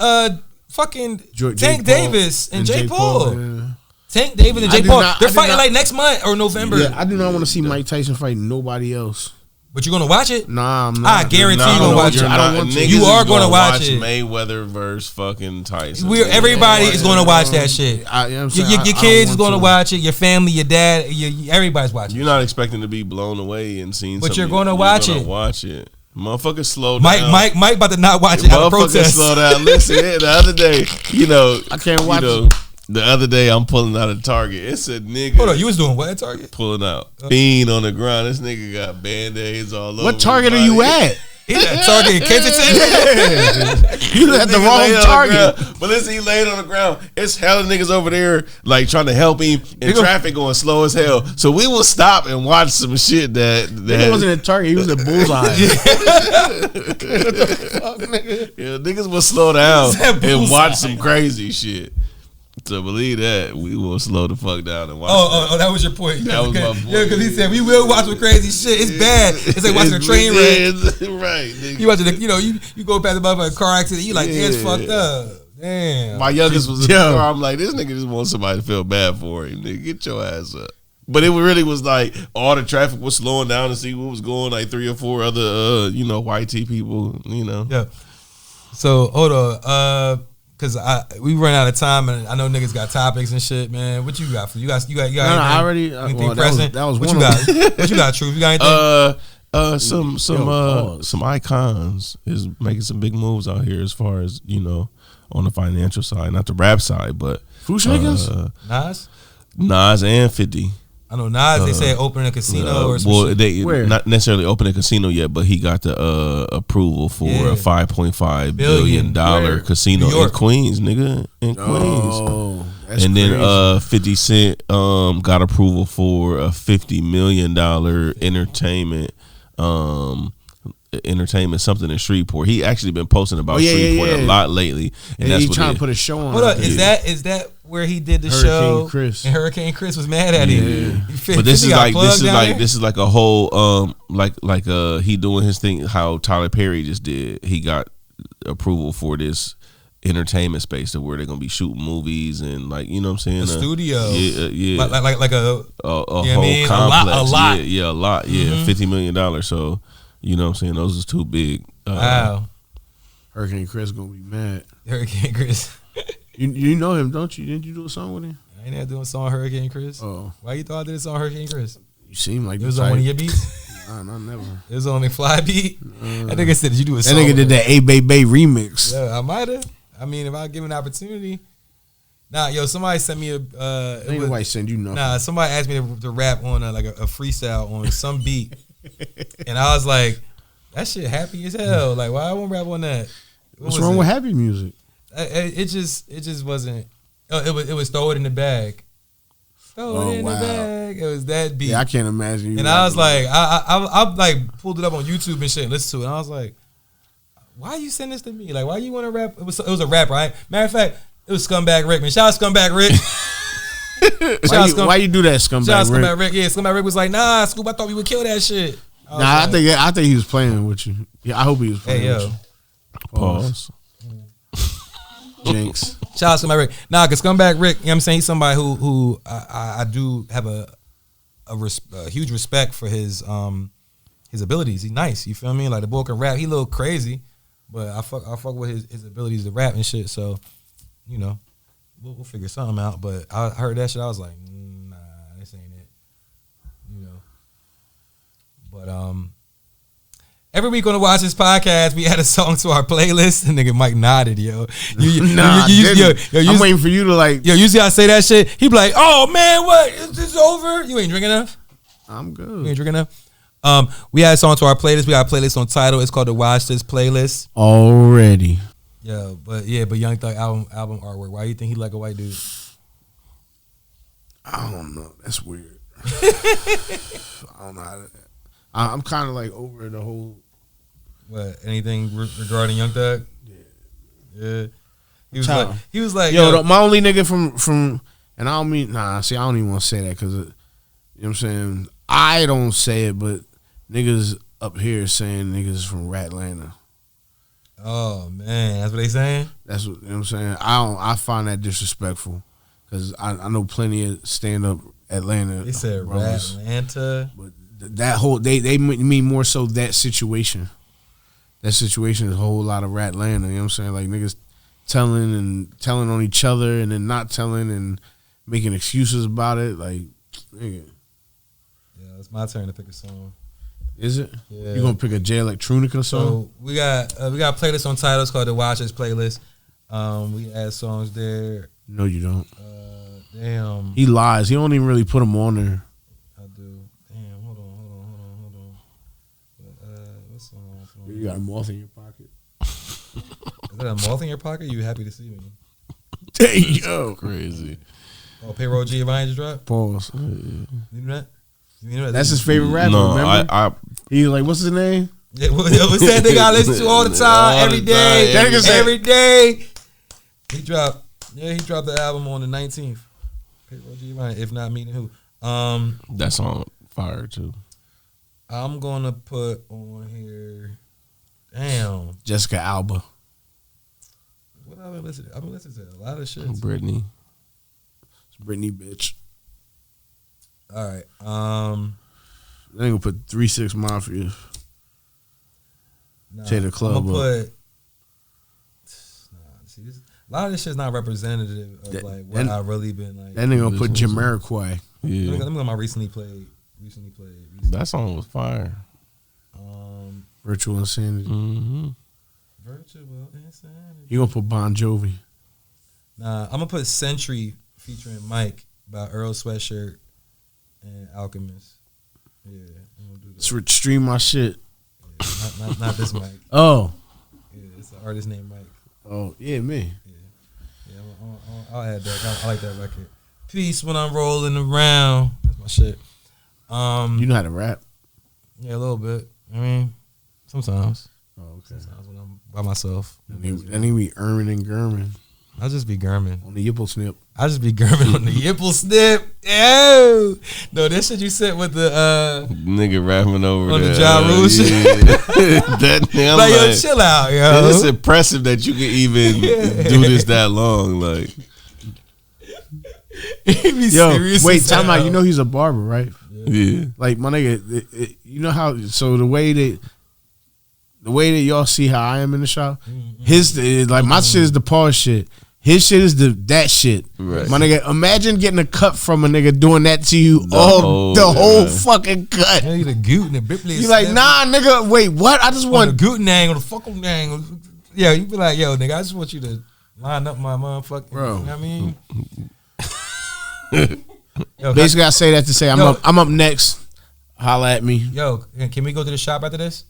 fucking Tank Davis and Jake Paul. Tank Davis and Jake Paul. They're fighting like next month or November. Yeah, I do not want to see Mike Tyson fight nobody else. But you're gonna watch it? Nah, I'm not. I guarantee you're gonna watch it. I don't want to. You are gonna watch it. Mayweather versus fucking Tyson. Everybody is gonna watch that shit. Your kids is gonna watch it. Your family, your dad, everybody's watching. You're not expecting to be blown away and seeing. But you're gonna watch it. Watch it. Motherfuckers slow down. Mike about to not watch it out of protest. Slow down. Listen, the other day, I can't watch it. The other day, I'm pulling out a Target. It said, nigga. Hold on, you was doing what at Target? Pulling out. Fiend on the ground. This nigga got Band-Aids all over. What Target are you at? He's at Target in Kensington. You at the wrong Target. But listen, he laid on the ground. It's hella niggas over there, like, trying to help him. And traffic going slow as hell. So we will stop and watch some shit that he wasn't at Target. He was at Bullseye. What the fuck, nigga? Yeah, niggas will slow down and watch some crazy shit. So believe that, we will slow the fuck down and watch. Oh, that was your point. That was my point. Yeah, because he said we will watch some crazy shit. It's bad. It's like watching a train wreck. Right. Nigga. You watching you go past the motherfucking car accident. You like, it's fucked up. Damn. My youngest was in the car. I'm like, this nigga just wants somebody to feel bad for him. Nigga, get your ass up. But it really was like all the traffic was slowing down to see what was going. Like 3 or 4 other, white tea people. Yeah. So hold on. Cause we run out of time and I know niggas got topics and shit, man. What you got for you guys? You got no, I already. Anything pressing? That was what one. You got? What you got, Truth? You got anything? Some icons is making some big moves out here as far as on the financial side, not the rap side, but Foosh niggas. Nas and 50. I know Nas. They said open a casino or something. Well, they not necessarily open a casino yet, but he got the approval for a $5.5 billion casino in Queens, nigga. In Queens. That's and then crazy. 50 Cent got approval for a $50 million entertainment something in Shreveport. He actually been posting about Shreveport a lot lately, and that's he what trying to put a show on. Hold up, is that where he did the Hurricane show? Chris. And Hurricane Chris was mad at him. But this is like a whole he doing his thing how Tyler Perry just did. He got approval for this entertainment space to where they're gonna be shooting movies and like, you know what I'm saying, a studio, yeah, like a whole complex, a lot, Mm-hmm. $50 million. So you know what I'm saying, those is too big. Wow, Hurricane Chris gonna be mad. Hurricane Chris. You know him, don't you? Didn't you do a song with him? I ain't never doing a song Hurricane Chris. Oh, Why you thought I did a song Hurricane Chris? you seem like It was on one of your beats. Nah, never. It was on the Fly beat. That nigga said, "Did you do a That song?" nigga did that A Bay Bay remix. Yeah, I might have. I mean, if I give an opportunity. Nah, yo, somebody sent me a. Ain't nobody send you nothing. Nah, somebody asked me to rap on a freestyle on some beat, and I was like, that shit happy as hell. Like, why I won't rap on that? What's wrong with happy music? It just wasn't. It was throw it in the bag. Throw it in the bag. It was that beat. Yeah, I can't imagine you. And I was like, I like pulled it up on YouTube and shit, and listened to it. And I was like, why you send this to me? Like, why you want to rap? It was a rap, right? Matter of fact, it was Scumbag Rick. Man, shout out Scumbag Rick. why you do that, Scumbag Shout out Rick? Scumbag Rick. Yeah, Scumbag Rick was like, nah, Scoop, I thought we would kill that shit. I think he was playing with you. Yeah, I hope he was playing Hey, with yo. you. Pause. Jinx. Shout out Scumbag Rick. Nah, because Scumbag Rick, you know what I'm saying? He's somebody who I do have a huge respect for his abilities. He's nice. You feel me? Like, the boy can rap. He a little crazy, but I fuck with his abilities to rap and shit. So, you know, we'll figure something out. But I heard that shit. I was like, nah, this ain't it. You know. But every week on the Watch This podcast, we add a song to our playlist. The nigga Mike nodded, yo. I'm waiting for you to like. Yo, usually I say that shit. He be like, "Oh man, what? Is this over? You ain't drinking enough. I'm You good. ain't drinking enough." We add a song to our playlist. We got a playlist on Tidal. It's called the Watch This playlist. Already. But Young Thug album artwork. Why you think he like a white dude? I don't know. That's weird. I don't know how to. I'm kind of like over the whole. What? Anything regarding Young Thug? Yeah. He was like, yo, my only nigga from, and I don't mean, I don't even want to say that because, you know what I'm saying? I don't say it, but niggas up here saying niggas from Ratlanta. Oh man, that's what they saying? That's what, you know what I'm saying? I find that disrespectful because I know plenty of stand up Atlanta. They said brothers, Ratlanta. but that whole they mean more so that situation. That situation is a whole lot of Ratlanta. You know what I'm saying? Like niggas telling on each other and then not telling and making excuses about it. Like, nigga. Yeah, it's my turn to pick a song. Is it? Yeah. You gonna pick a Jay Electronica song? So we got a playlist on Tidal. It's called the Watch This playlist. We add songs there. No, you don't. Damn. He lies. He don't even really put them on there. I do. Damn. Hold on. What song? You got a moth in your pocket. Is that a moth in your pocket? You happy to see me? Hey, yo. Crazy. Oh, Payroll G Ryan just dropped. Pause. You know that? You know that? That's his favorite rapper. No, remember? He like, what's his name? Yeah, what's that nigga I listen to all the time, every day, That nigga said- every day. He dropped the album on the 19th. Payroll G Ryan, if not meeting who. That song fire too. I'm gonna put on here. Damn, Jessica Alba. what I've been listening. I've been listening to a lot of shit. Brittany. It's Britney, bitch. All right. They ain't gonna put 3-6 Mafia. Nah, Tear the club I'm gonna up. put. See, a lot of this shit's not representative of like what and- I've really been like. That nigga gonna put Listen. Jamiroquai. Yeah. Let me go to my recently played. That song was fire. Virtual Insanity. Mm-hmm. Virtual Insanity. You gonna put Bon Jovi. Nah, I'm gonna put Century featuring Mike by Earl Sweatshirt and Alchemist. Yeah, I'm gonna do that. Stream my shit. Yeah, not this Mike. Oh. Yeah, it's an artist named Mike. Oh, yeah, me. Yeah, I'll add that. I like that record. Peace when I'm rolling around. That's my shit. You know how to rap? Yeah, a little bit. I mean, sometimes. Oh, okay. Sometimes when I'm by myself. Then he be Ermin and Gurman I'll just be Gurman. on the Yipple Snip. I just be Gurman on the Yipple Snip. Ew. No, that shit you said with the nigga rapping over on there. the Ja Rule shit. That thing, I'm like, yo, chill out, yo. It's impressive that you can even do this that long. Like, Yo, wait, time out. You know he's a barber, right? yeah. Like my nigga, you know how? So the way that y'all see how I am in the shop, like my shit is the pause shit. His shit is that shit. Right. My nigga, imagine getting a cut from a nigga doing that to you. The whole fucking cut. Yeah, the goot and the bipply. You like, nah, nigga. Wait, what? I just want the goot nang or the fucking nang. Yeah, you be like, yo, nigga, I just want you to line up my motherfucking. Bro. You know what I mean? Yo, basically, I say that to say I'm up next. Holla at me. Yo, can we go to the shop after this?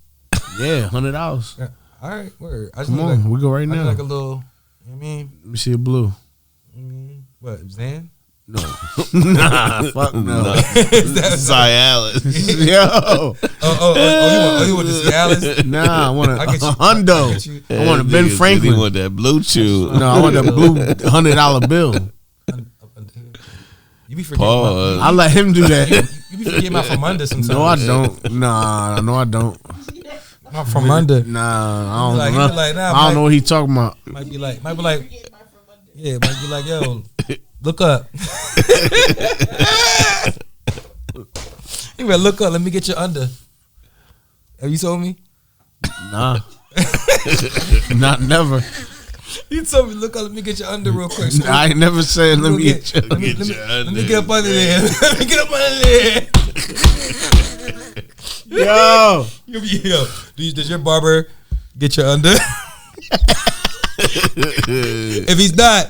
Yeah, $100. Yeah. All right, word. I just Come need on, like, we go right I need now. like a little. You know what I mean? Let me see a blue. What, Zan? No, nah, fuck no. Cialis. Yo, You want the Cialis? nah, I want a hundo. I want a Yeah, Ben niggas Franklin. really want that blue chew. No, I want a blue $100 bill. You be forgetting. Pause. I let him do that. You be forgetting my from under sometimes. No, I don't. Nah, no, I don't. My from under. Nah, I don't Like, know. you be like, nah, I don't know what he talking about. Might be like, yeah, might be like, yo, look up. You better look up. Let me get your under. Have you told me? Nah, not never. You told me look up. Let me get your under real quick. So I ain't never said let me get you. let me get up under there. Let me get up under there. Yo, Yo, does your barber get your under? If he's not,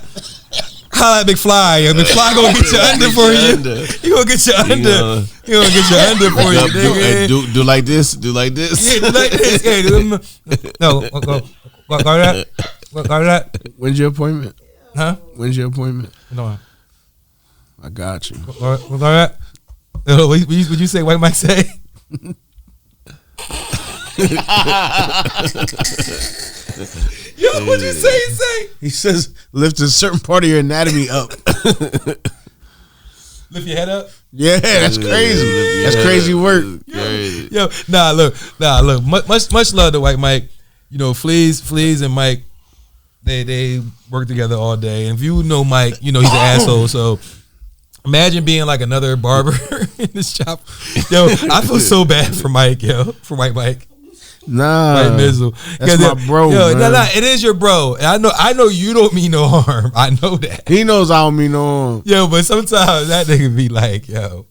holla at McFly. Yo, McFly gonna get your under for you. He gonna get your under. He gonna get your under for you, nigga. Do like this. Do like this. Yeah, do like this. Hey, no, go that. Go that. when's your appointment? Huh? When's your appointment? No. I got you. Go that. What you say? White Mike say? Yo, what'd you say? He say? He says lift a certain part of your anatomy up. Lift your head up. Yeah, that's crazy. That's crazy work. Yo, look. Much love to White Mike. You know, Fleas and Mike, they work together all day. And if you know Mike, you know he's an asshole. So imagine being like another barber in this shop. Yo, I feel so bad for Mike, for White Mike. Nah, White Mizzle. that's my bro. Yo, man. nah, it is your bro. And I know you don't mean no harm. I know that. He knows I don't mean no harm. Yo, but sometimes that nigga be like, yo,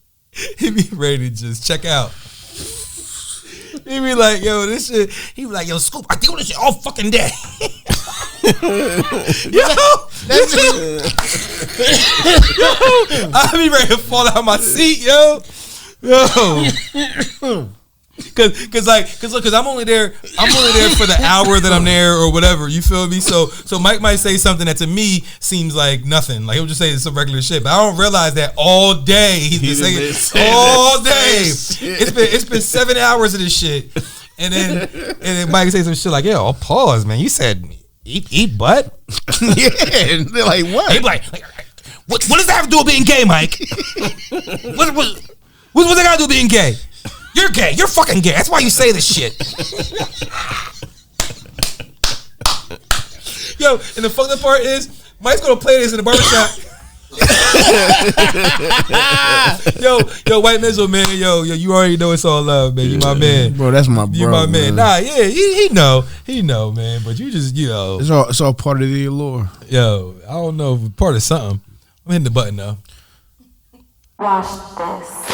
he be ready to just check out. He be like, yo, this shit. He be like, yo, Scoop, I do this shit all fucking day. Yo, I be ready to fall out of my seat, yo. Cause I'm only there for the hour that I'm there or whatever. You feel me? So Mike might say something that to me seems like nothing. Like he'll just say some regular shit, but I don't realize that all day he's been saying all day. It's been 7 hours of this shit, and then Mike say some shit like, "Yeah, I'll pause, man. You said eat butt." Yeah, and they're like, what? He be like, what does that have to do with being gay, Mike? What's that got to do with being gay? You're gay. You're fucking gay. That's why you say this shit. Yo, and the fucked up part is, Mike's gonna play this in the barbershop. yo, White Mizzle, man. Yo, you already know it's all love, man. You my man. Bro, that's my bro. You my man. Nah, yeah, he know, man. But you just, it's all part of the allure. Yo, I don't know, part of something. I'm hitting the button though. Watch this.